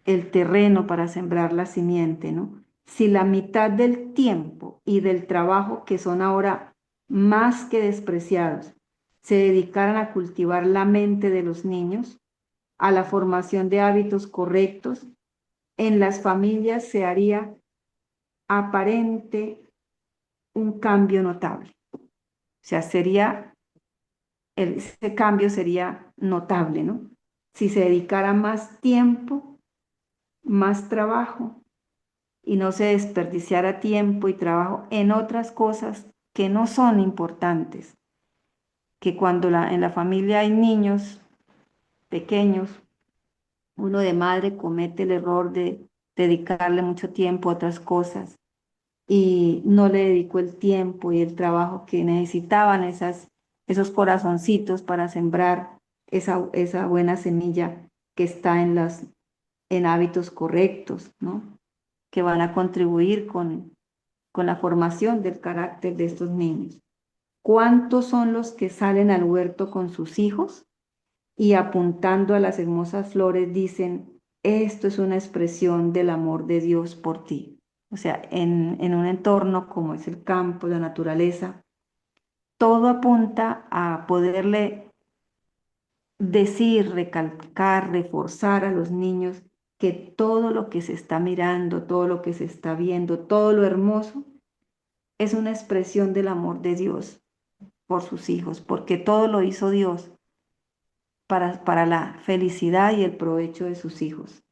[SPEAKER 1] el terreno para sembrar la simiente, ¿no? Si la mitad del tiempo y del trabajo que son ahora más que despreciados se dedicaran a cultivar la mente de los niños, a la formación de hábitos correctos, en las familias se haría aparente un cambio notable. O sea, ese cambio sería notable, ¿no? Si se dedicara más tiempo, más trabajo, y no se desperdiciara tiempo y trabajo en otras cosas que no son importantes, que cuando en la familia hay niños pequeños, uno de madre comete el error de dedicarle mucho tiempo a otras cosas y no le dedicó el tiempo y el trabajo que necesitaban esos corazoncitos para sembrar esa buena semilla que está en hábitos correctos, ¿no? Que van a contribuir con la formación del carácter de estos niños. ¿Cuántos son los que salen al huerto con sus hijos y apuntando a las hermosas flores dicen, esto es una expresión del amor de Dios por ti? O sea, en un entorno como es el campo, la naturaleza, todo apunta a poderle decir, recalcar, reforzar a los niños que todo lo que se está mirando, todo lo que se está viendo, todo lo hermoso, es una expresión del amor de Dios por sus hijos, porque todo lo hizo Dios para la felicidad y el provecho de sus hijos.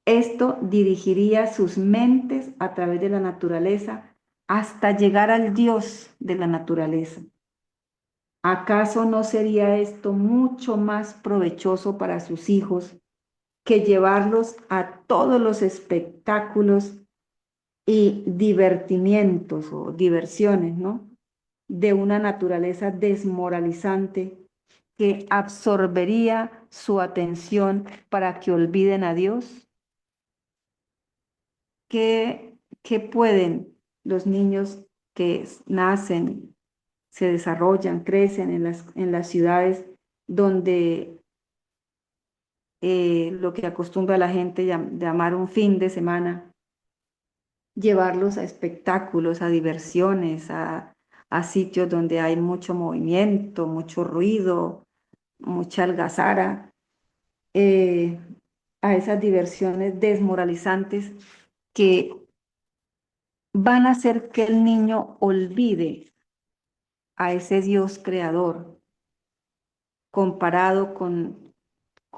[SPEAKER 1] Esto dirigiría sus mentes a través de la naturaleza hasta llegar al Dios de la naturaleza. ¿Acaso no sería esto mucho más provechoso para sus hijos que llevarlos a todos los espectáculos y divertimientos o diversiones, ¿no? De una naturaleza desmoralizante que absorbería su atención para que olviden a Dios? ¿Qué pueden los niños que nacen, se desarrollan, crecen en las ciudades donde lo que acostumbra la gente llamar un fin de semana, llevarlos a espectáculos, a diversiones, a sitios donde hay mucho movimiento, mucho ruido, mucha algazara, a esas diversiones desmoralizantes que van a hacer que el niño olvide a ese Dios creador comparado con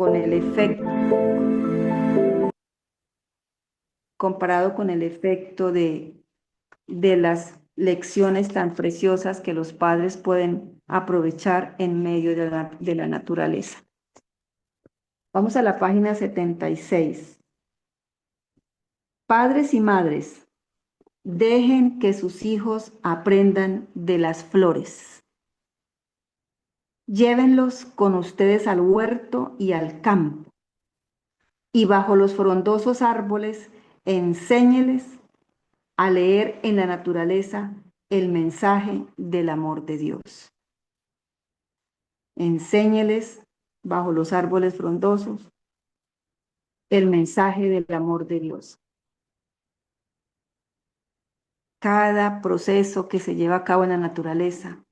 [SPEAKER 1] con el efecto, comparado con el efecto de las lecciones tan preciosas que los padres pueden aprovechar en medio de la naturaleza. Vamos a la página 76. Padres y madres, dejen que sus hijos aprendan de las flores. Llévenlos con ustedes al huerto y al campo, y bajo los frondosos árboles enséñeles a leer en la naturaleza el mensaje del amor de Dios. Enséñeles bajo los árboles frondosos el mensaje del amor de Dios. Cada proceso que se lleva a cabo en la naturaleza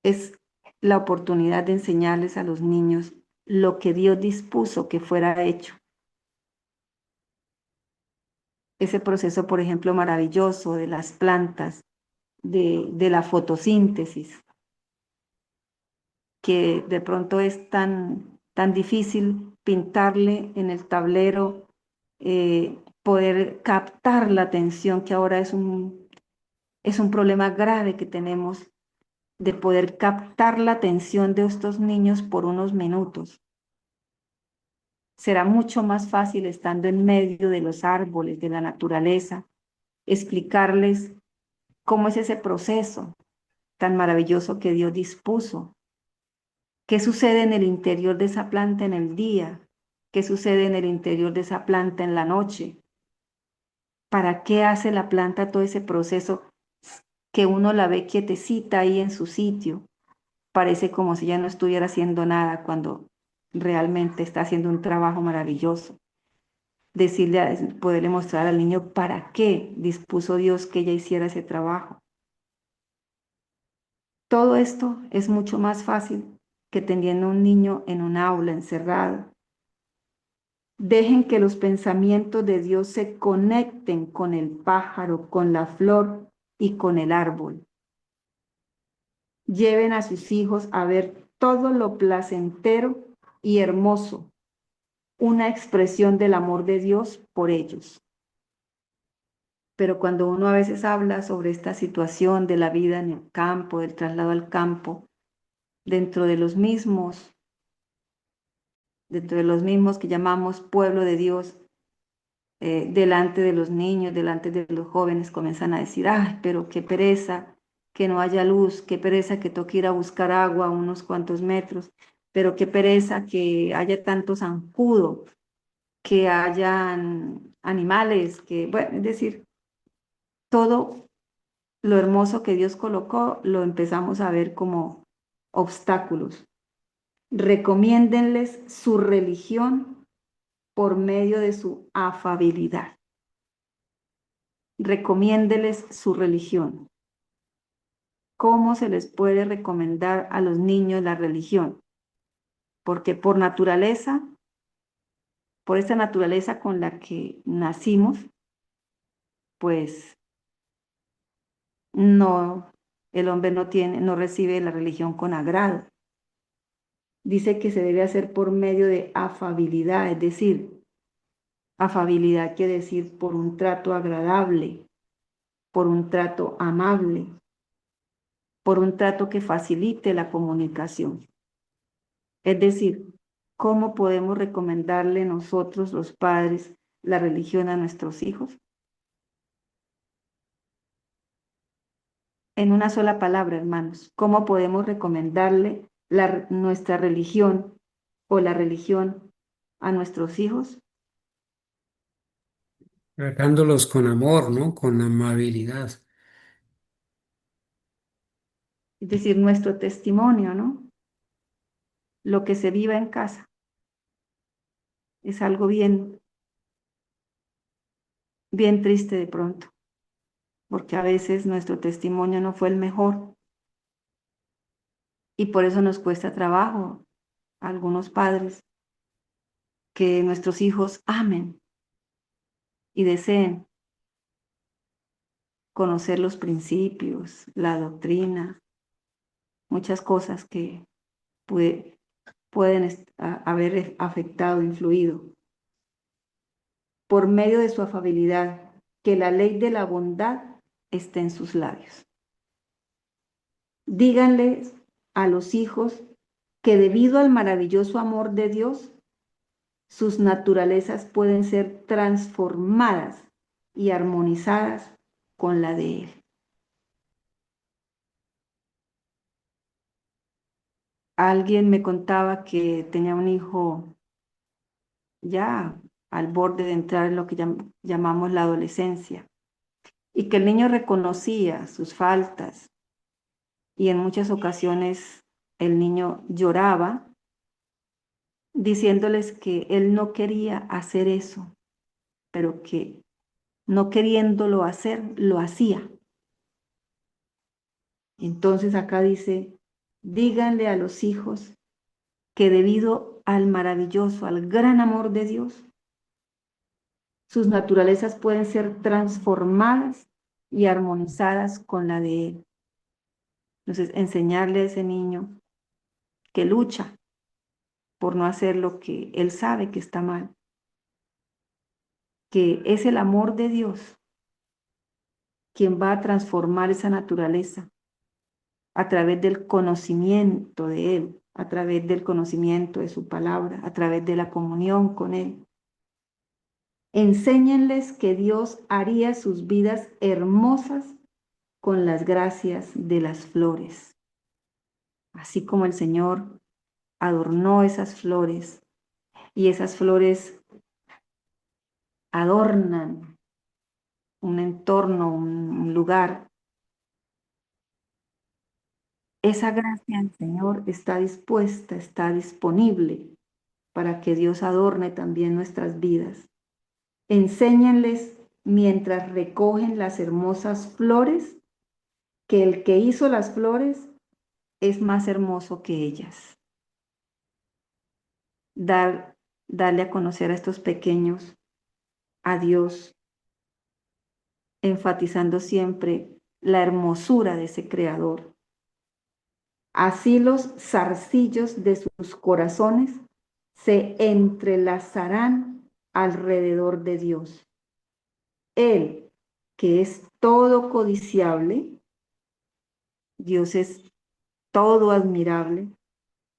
[SPEAKER 1] es la oportunidad de enseñarles a los niños lo que Dios dispuso que fuera hecho. Ese proceso, por ejemplo, maravilloso de las plantas, de la fotosíntesis, que de pronto es tan difícil pintarle en el tablero, poder captar la atención, que ahora es un problema grave que tenemos, de poder captar la atención de estos niños por unos minutos. Será mucho más fácil estando en medio de los árboles, de la naturaleza, explicarles cómo es ese proceso tan maravilloso que Dios dispuso. ¿Qué sucede en el interior de esa planta en el día? ¿Qué sucede en el interior de esa planta en la noche? ¿Para qué hace la planta todo ese proceso que uno la ve quietecita ahí en su sitio? Parece como si ya no estuviera haciendo nada cuando realmente está haciendo un trabajo maravilloso. Poderle mostrar al niño para qué dispuso Dios que ella hiciera ese trabajo. Todo esto es mucho más fácil que teniendo un niño en un aula encerrado. Dejen que los pensamientos de Dios se conecten con el pájaro, con la flor y con el árbol. Lleven a sus hijos a ver todo lo placentero y hermoso, una expresión del amor de Dios por ellos. Pero cuando uno a veces habla sobre esta situación de la vida en el campo, del traslado al campo, dentro de los mismos que llamamos pueblo de Dios, delante de los niños, delante de los jóvenes, comienzan a decir, ay, pero qué pereza que no haya luz, qué pereza que toque ir a buscar agua a unos cuantos metros, pero qué pereza que haya tanto zancudo, que hayan animales, que, bueno, es decir, todo lo hermoso que Dios colocó lo empezamos a ver como obstáculos. Recomiéndenles su religión por medio de su afabilidad. Recomiéndeles su religión. ¿Cómo se les puede recomendar a los niños la religión? Porque por naturaleza, por esta naturaleza con la que nacimos, pues no, el hombre no recibe la religión con agrado. Dice que se debe hacer por medio de afabilidad, es decir, afabilidad quiere decir por un trato agradable, por un trato amable, por un trato que facilite la comunicación. Es decir, ¿cómo podemos recomendarle nosotros, los padres, la religión a nuestros hijos? En una sola palabra, hermanos, ¿cómo podemos recomendarle nuestra religión o la religión a nuestros hijos?
[SPEAKER 3] Tratándolos con amor, ¿no? Con amabilidad.
[SPEAKER 1] Es decir, nuestro testimonio, ¿no? Lo que se viva en casa. Es algo bien, bien triste de pronto, porque a veces nuestro testimonio no fue el mejor y por eso nos cuesta trabajo a algunos padres que nuestros hijos amen y deseen conocer los principios, la doctrina, muchas cosas que pueden haber afectado, influido. Por medio de su afabilidad, que la ley de la bondad esté en sus labios. Díganles a los hijos que debido al maravilloso amor de Dios, sus naturalezas pueden ser transformadas y armonizadas con la de Él. Alguien me contaba que tenía un hijo ya al borde de entrar en lo que llamamos la adolescencia, y que el niño reconocía sus faltas, y en muchas ocasiones el niño lloraba diciéndoles que él no quería hacer eso, pero que no queriéndolo hacer, lo hacía. Entonces acá dice, díganle a los hijos que debido al maravilloso, al gran amor de Dios, sus naturalezas pueden ser transformadas y armonizadas con la de Él. Entonces, enseñarle a ese niño que lucha por no hacer lo que él sabe que está mal, que es el amor de Dios quien va a transformar esa naturaleza a través del conocimiento de Él, a través del conocimiento de su palabra, a través de la comunión con Él. Enséñenles que Dios haría sus vidas hermosas con las gracias de las flores. Así como el Señor adornó esas flores y esas flores adornan un entorno, un lugar. Esa gracia del Señor está dispuesta, está disponible para que Dios adorne también nuestras vidas. Enséñenles mientras recogen las hermosas flores que el que hizo las flores es más hermoso que ellas. Darle a conocer a estos pequeños a Dios, enfatizando siempre la hermosura de ese Creador. Así los zarcillos de sus corazones se entrelazarán alrededor de Dios. Él, que es todo codiciable, Dios es todo admirable,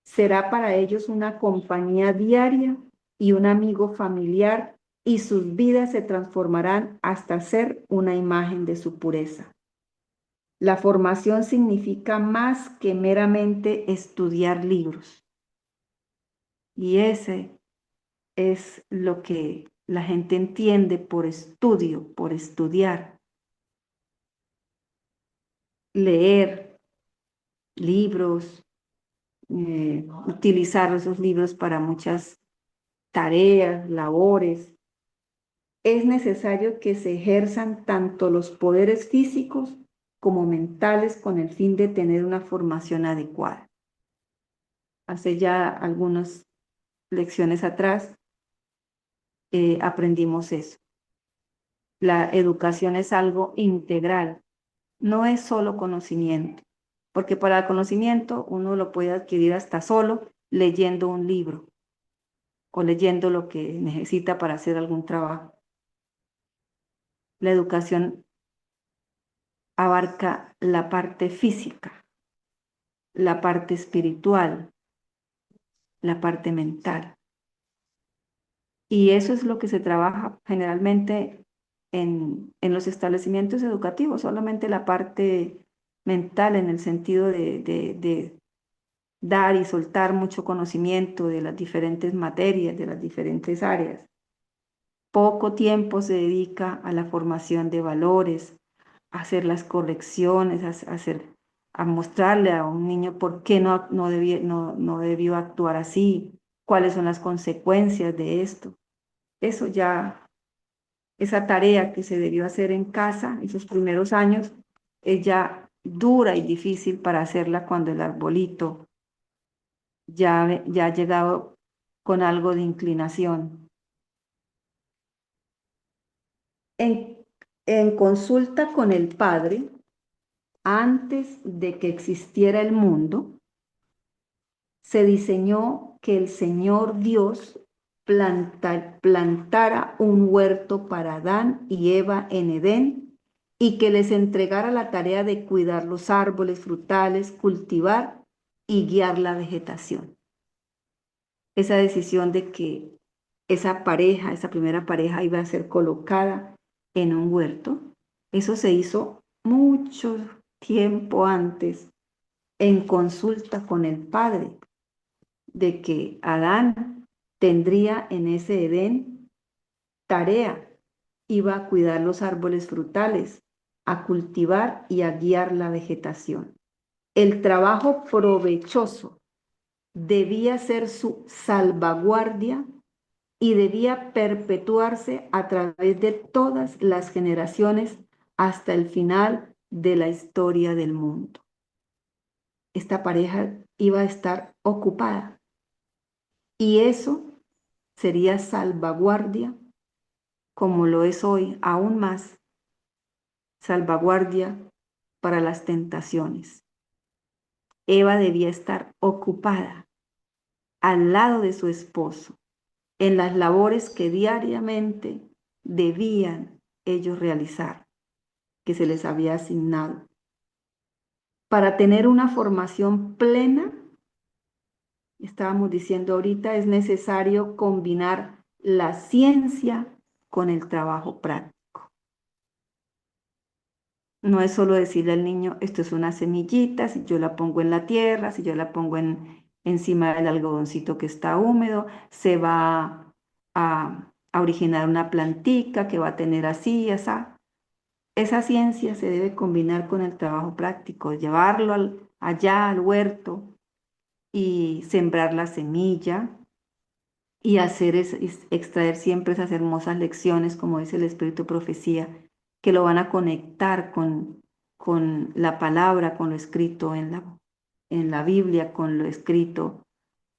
[SPEAKER 1] será para ellos una compañía diaria y un amigo familiar, y sus vidas se transformarán hasta ser una imagen de su pureza. La formación significa más que meramente estudiar libros. Y ese es lo que la gente entiende por estudio, por estudiar. Leer libros, utilizar esos libros para muchas tareas, labores. Es necesario que se ejerzan tanto los poderes físicos como mentales con el fin de tener una formación adecuada. Hace ya algunas lecciones atrás aprendimos eso. La educación es algo integral, no es solo conocimiento, porque para el conocimiento uno lo puede adquirir hasta solo leyendo un libro o leyendo lo que necesita para hacer algún trabajo. La educación abarca la parte física, la parte espiritual, la parte mental. Y eso es lo que se trabaja generalmente en los establecimientos educativos, solamente la parte mental en el sentido de dar y soltar mucho conocimiento de las diferentes materias, de las diferentes áreas. Poco tiempo se dedica a la formación de valores, a hacer las correcciones, a mostrarle a un niño por qué no debió actuar así, cuáles son las consecuencias de esto. Eso ya, esa tarea que se debió hacer en casa, esos primeros años, es ya dura y difícil para hacerla cuando el arbolito ya ha llegado con algo de inclinación. En consulta con el Padre, antes de que existiera el mundo, se diseñó que el Señor Dios plantara un huerto para Adán y Eva en Edén y que les entregara la tarea de cuidar los árboles frutales, cultivar y guiar la vegetación. Esa decisión de que esa pareja, esa primera pareja iba a ser colocada en un huerto, eso se hizo mucho tiempo antes en consulta con el Padre, de que Adán tendría en ese Edén tarea, iba a cuidar los árboles frutales, a cultivar y a guiar la vegetación. El trabajo provechoso debía ser su salvaguardia y debía perpetuarse a través de todas las generaciones hasta el final de la historia del mundo. Esta pareja iba a estar ocupada y eso sería salvaguardia, como lo es hoy, aún más salvaguardia para las tentaciones. Eva debía estar ocupada al lado de su esposo en las labores que diariamente debían ellos realizar, que se les había asignado. Para tener una formación plena, estábamos diciendo ahorita, es necesario combinar la ciencia con el trabajo práctico. No es solo decirle al niño, esto es una semillita, si yo la pongo en la tierra, si yo la pongo encima del algodoncito que está húmedo, se va a originar una plantica que va a tener así, así. Esa ciencia se debe combinar con el trabajo práctico, llevarlo allá al huerto y sembrar la semilla y extraer siempre esas hermosas lecciones, como dice el Espíritu Profecía, que lo van a conectar con la palabra, con lo escrito en la Biblia, con lo escrito,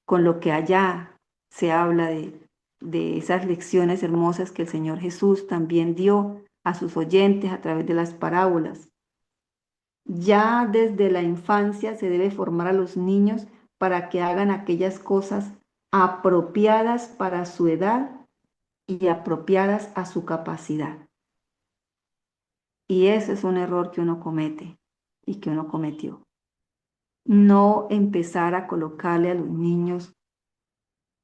[SPEAKER 1] con lo que allá se habla de esas lecciones hermosas que el Señor Jesús también dio a sus oyentes a través de las parábolas. Ya desde la infancia se debe formar a los niños para que hagan aquellas cosas apropiadas para su edad y apropiadas a su capacidad. Y ese es un error que uno comete y que uno cometió. No empezar a colocarle a los niños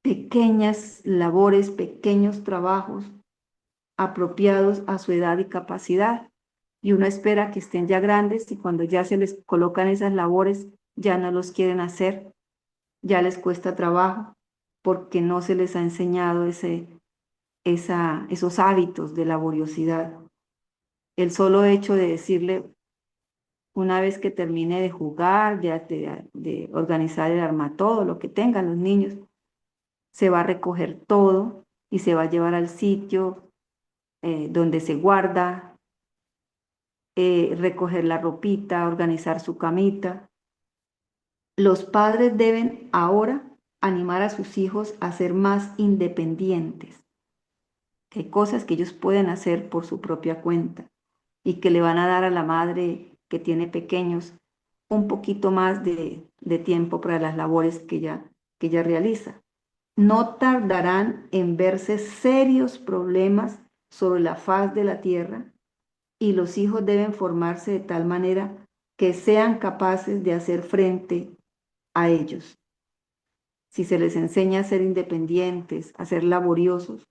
[SPEAKER 1] pequeñas labores, pequeños trabajos apropiados a su edad y capacidad. Y uno espera que estén ya grandes y cuando ya se les colocan esas labores, ya no los quieren hacer, ya les cuesta trabajo porque no se les ha enseñado esos hábitos de laboriosidad. El solo hecho de decirle, una vez que termine de jugar, de organizar el armatodo, lo que tengan los niños, se va a recoger todo y se va a llevar al sitio donde se guarda, recoger la ropita, organizar su camita. Los padres deben ahora animar a sus hijos a ser más independientes, que hay cosas que ellos pueden hacer por su propia cuenta y que le van a dar a la madre que tiene pequeños un poquito más de tiempo para las labores que ella realiza. No tardarán en verse serios problemas sobre la faz de la tierra y los hijos deben formarse de tal manera que sean capaces de hacer frente a ellos. Si se les enseña a ser independientes, a ser laboriosos,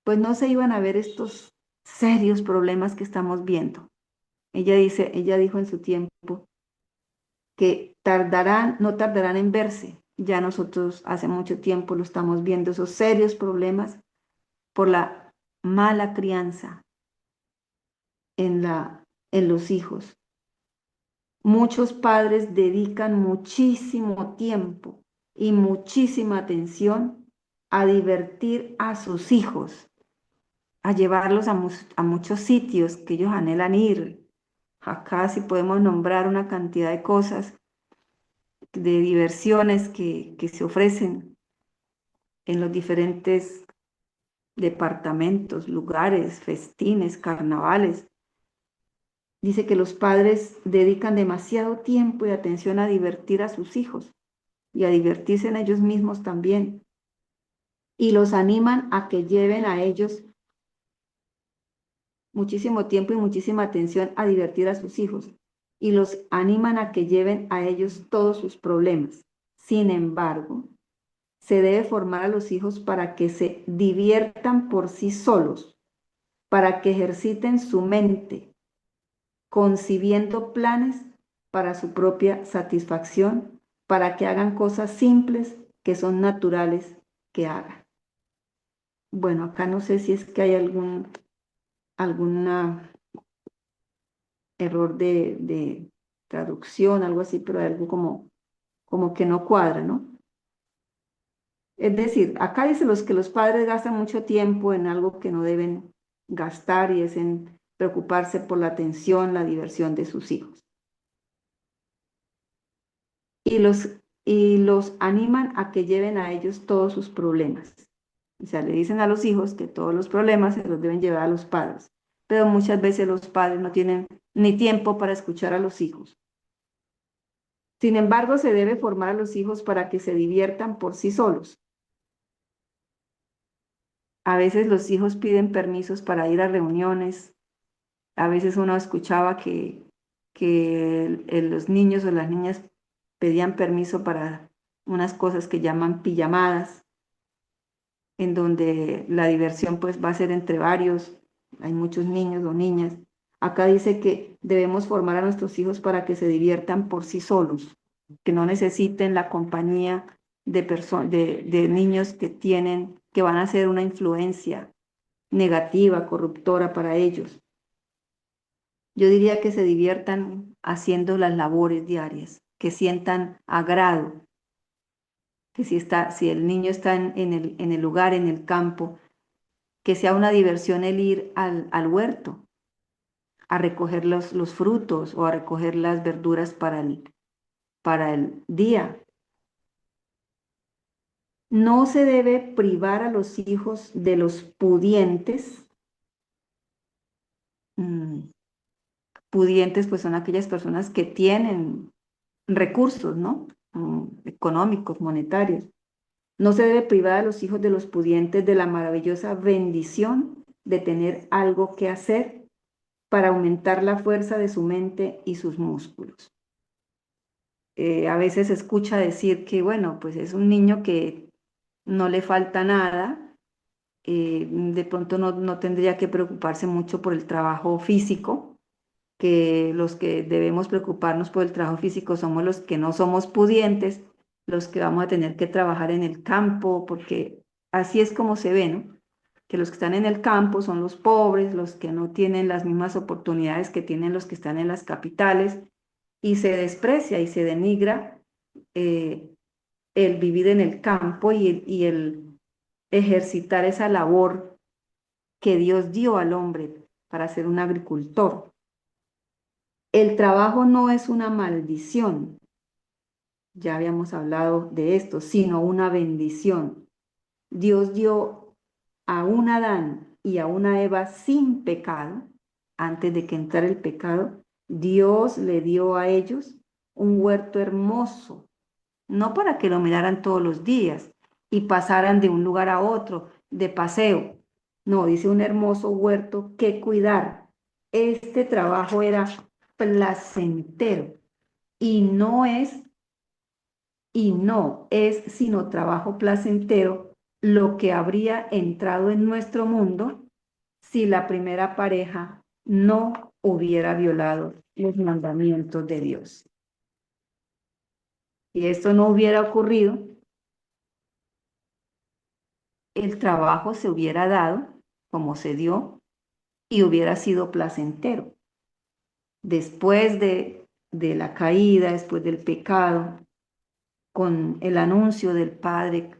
[SPEAKER 1] pues no se iban a ver estos serios problemas que estamos viendo. Ella dijo en su tiempo que no tardarán en verse. Ya nosotros hace mucho tiempo lo estamos viendo, esos serios problemas por la mala crianza en los hijos. Muchos padres dedican muchísimo tiempo y muchísima atención a divertir a sus hijos, a llevarlos a muchos sitios que ellos anhelan ir. Acá sí podemos nombrar una cantidad de cosas, de diversiones que se ofrecen en los diferentes departamentos, lugares, festines, carnavales. Dice que los padres dedican demasiado tiempo y atención a divertir a sus hijos y a divertirse en ellos mismos también. Y los animan a que lleven a ellos muchísimo tiempo y muchísima atención a divertir a sus hijos. Y los animan a que lleven a ellos todos sus problemas. Sin embargo, se debe formar a los hijos para que se diviertan por sí solos, para que ejerciten su mente, concibiendo planes para su propia satisfacción, para que hagan cosas simples que son naturales que hagan. Bueno, acá no sé si es que hay alguna error de traducción, algo así, pero hay algo como que no cuadra, ¿no? Es decir, acá dice que los padres gastan mucho tiempo en algo que no deben gastar y es en preocuparse por la atención, la diversión de sus hijos. Y los animan a que lleven a ellos todos sus problemas. O sea, le dicen a los hijos que todos los problemas se los deben llevar a los padres, pero muchas veces los padres no tienen ni tiempo para escuchar a los hijos. Sin embargo, se debe formar a los hijos para que se diviertan por sí solos. A veces los hijos piden permisos para ir a reuniones. A veces uno escuchaba que los niños o las niñas pedían permiso para unas cosas que llaman pijamadas, en donde la diversión pues va a ser entre varios, hay muchos niños o niñas. Acá dice que debemos formar a nuestros hijos para que se diviertan por sí solos, que no necesiten la compañía de niños que van a ser una influencia negativa, corruptora para ellos. Yo diría que se diviertan haciendo las labores diarias, que sientan agrado, que si el niño está en el lugar, en el campo, que sea una diversión el ir al huerto, a recoger los frutos o a recoger las verduras para el día. No se debe privar a los hijos de los pudientes. Pudientes pues son aquellas personas que tienen recursos, ¿no? Económicos, monetarios. No se debe privar a los hijos de los pudientes de la maravillosa bendición de tener algo que hacer para aumentar la fuerza de su mente y sus músculos. A veces se escucha decir que, bueno, pues es un niño que no le falta nada, de pronto no tendría que preocuparse mucho por el trabajo físico, que los que debemos preocuparnos por el trabajo físico somos los que no somos pudientes, los que vamos a tener que trabajar en el campo, porque así es como se ve, ¿no? Que los que están en el campo son los pobres, los que no tienen las mismas oportunidades que tienen los que están en las capitales, y se desprecia y se denigra el vivir en el campo y el ejercitar esa labor que Dios dio al hombre para ser un agricultor. El trabajo no es una maldición, ya habíamos hablado de esto, sino una bendición. Dios dio a un Adán y a una Eva sin pecado, antes de que entrara el pecado, Dios le dio a ellos un huerto hermoso, no para que lo miraran todos los días y pasaran de un lugar a otro de paseo. No, dice un hermoso huerto que cuidar. Este trabajo era placentero y no es sino trabajo placentero lo que habría entrado en nuestro mundo si la primera pareja no hubiera violado los mandamientos de Dios. Si esto no hubiera ocurrido, el trabajo se hubiera dado como se dio y hubiera sido placentero. Después de la caída, después del pecado, con el anuncio del Padre,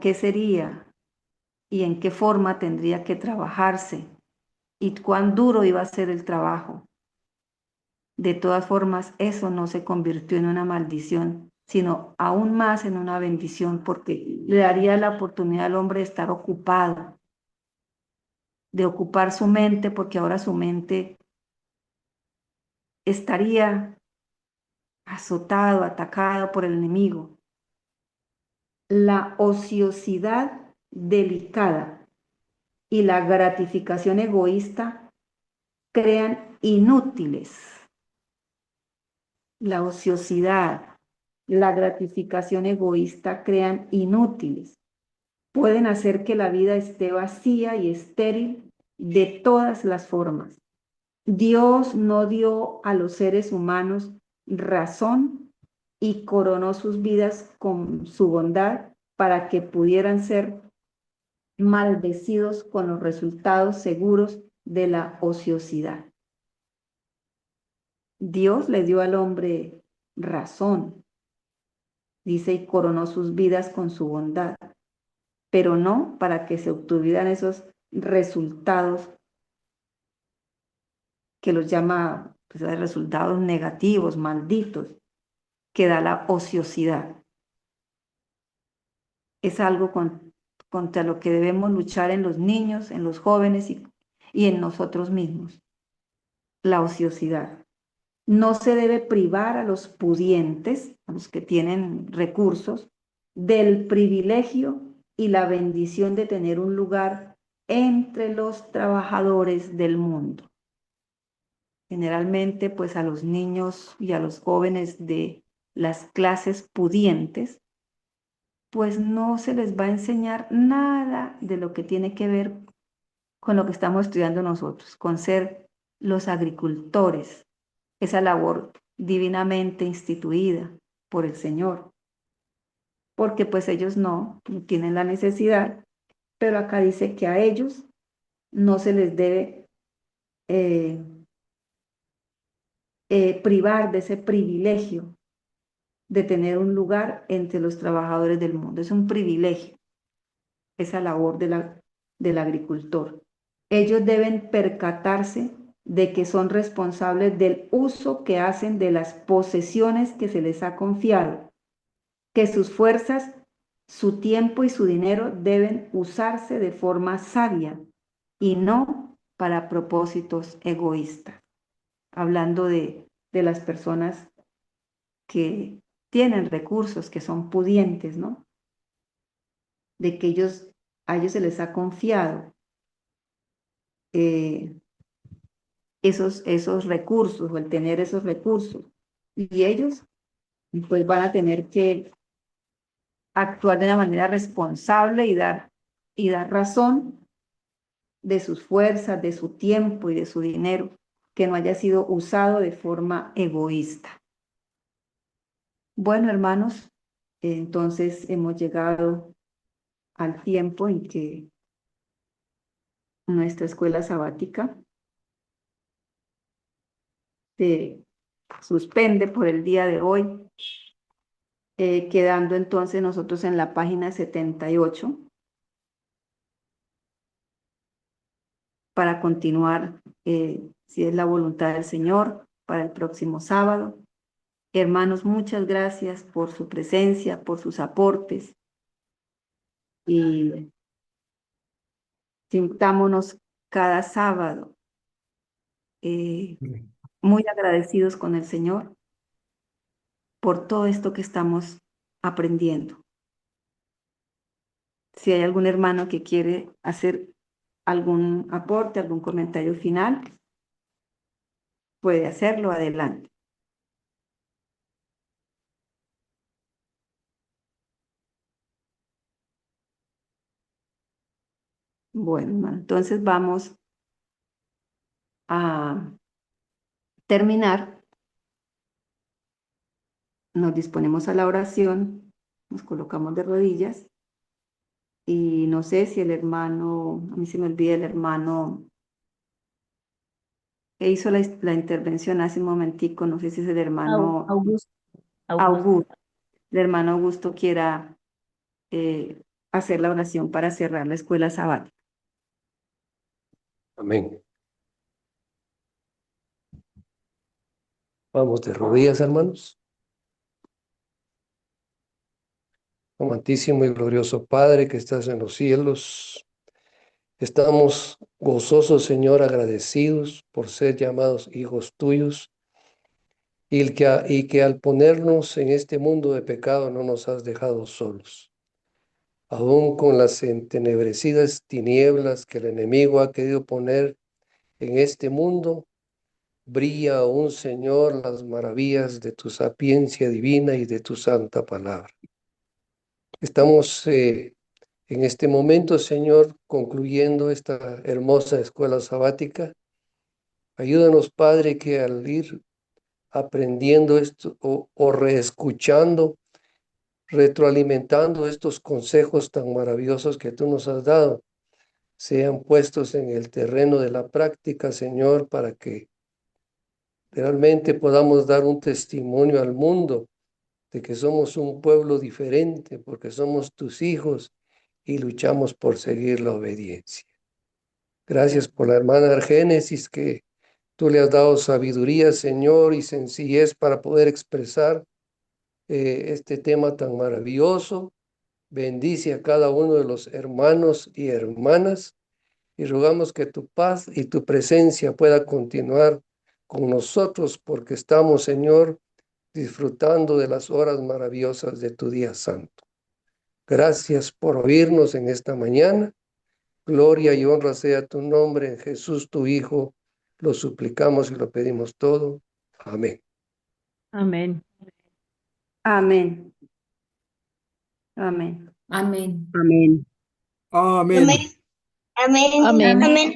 [SPEAKER 1] qué sería y en qué forma tendría que trabajarse y cuán duro iba a ser el trabajo. De todas formas, eso no se convirtió en una maldición, sino aún más en una bendición, porque le daría la oportunidad al hombre de estar ocupado, de ocupar su mente, porque ahora su mente estaría azotado, atacado por el enemigo. la ociosidad delicada y la gratificación egoísta crean inútiles. La ociosidad, la gratificación egoísta crean inútiles. Pueden hacer que la vida esté vacía y estéril de todas las formas. Dios no dio a los seres humanos razón y coronó sus vidas con su bondad para que pudieran ser maldecidos con los resultados seguros de la ociosidad. Dios le dio al hombre razón, dice, y coronó sus vidas con su bondad, pero no para que se obtuvieran esos resultados que los llama pues, resultados negativos, malditos, que da la ociosidad. Es algo contra lo que debemos luchar en los niños, en los jóvenes y en nosotros mismos. La ociosidad. No se debe privar a los pudientes, a los que tienen recursos, del privilegio y la bendición de tener un lugar entre los trabajadores del mundo. Generalmente, pues a los niños y a los jóvenes de las clases pudientes, pues no se les va a enseñar nada de lo que tiene que ver con lo que estamos estudiando nosotros, con ser los agricultores, esa labor divinamente instituida por el Señor, porque pues ellos no tienen la necesidad, pero acá dice que a ellos no se les debe privar de ese privilegio de tener un lugar entre los trabajadores del mundo. Es un privilegio esa labor del agricultor. Ellos deben percatarse de que son responsables del uso que hacen de las posesiones que se les ha confiado, que sus fuerzas, su tiempo y su dinero deben usarse de forma sabia y no para propósitos egoístas. Hablando de las personas que tienen recursos, que son pudientes, ¿no? De que a ellos se les ha confiado esos recursos o el tener esos recursos. Y ellos pues van a tener que actuar de una manera responsable y dar razón de sus fuerzas, de su tiempo y de su dinero, que no haya sido usado de forma egoísta. Bueno, hermanos, entonces hemos llegado al tiempo en que nuestra escuela sabática se suspende por el día de hoy, quedando entonces nosotros en la página 78 para continuar, si es la voluntad del Señor, para el próximo sábado. Hermanos, muchas gracias por su presencia, por sus aportes y sintámonos cada sábado muy agradecidos con el Señor por todo esto que estamos aprendiendo. Si hay algún hermano que quiere hacer algún aporte, algún comentario final, puede hacerlo, adelante. Bueno, entonces vamos a terminar. Nos disponemos a la oración, nos colocamos de rodillas y no sé si el hermano, a mí se me olvida el hermano que hizo la intervención hace un momentico, no sé si es el hermano
[SPEAKER 2] Augusto.
[SPEAKER 1] Augusto, el hermano Augusto quiera hacer la oración para cerrar la escuela sabática.
[SPEAKER 8] Amén. Vamos de rodillas, hermanos. Amantísimo y glorioso Padre que estás en los cielos, estamos gozosos, Señor, agradecidos por ser llamados hijos tuyos y que al ponernos en este mundo de pecado no nos has dejado solos. aún con las entenebrecidas tinieblas que el enemigo ha querido poner en este mundo, brilla aún, Señor, las maravillas de tu sapiencia divina y de tu santa palabra. Estamos en este momento, Señor, concluyendo esta hermosa escuela sabática. Ayúdanos, Padre, que al ir aprendiendo esto o reescuchando, retroalimentando estos consejos tan maravillosos que tú nos has dado, sean puestos en el terreno de la práctica, Señor, para que realmente podamos dar un testimonio al mundo de que somos un pueblo diferente, porque somos tus hijos y luchamos por seguir la obediencia. Gracias por la hermana Argénesis, que tú le has dado sabiduría, Señor, y sencillez para poder expresar este tema tan maravilloso. Bendice a cada uno de los hermanos y hermanas y rogamos que tu paz y tu presencia pueda continuar con nosotros, porque estamos, Señor, disfrutando de las horas maravillosas de tu día santo. Gracias por oírnos en esta mañana. Gloria y honra sea tu nombre en Jesús, tu Hijo. Lo suplicamos y lo pedimos todo. Amén.
[SPEAKER 2] Amén.
[SPEAKER 1] Amén. Amén.
[SPEAKER 9] Amén.
[SPEAKER 5] Amén.
[SPEAKER 6] Amén.
[SPEAKER 10] Amén.
[SPEAKER 2] Amén.
[SPEAKER 10] Amén.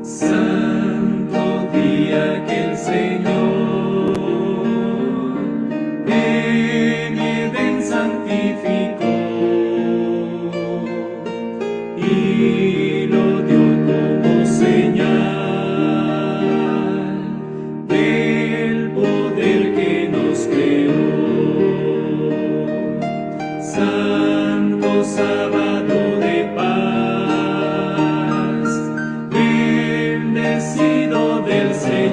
[SPEAKER 11] Santo día que el Señor en Edén santificó y lo dio como señal del poder que nos creó. Santo sábado de paz, bendecido del Señor.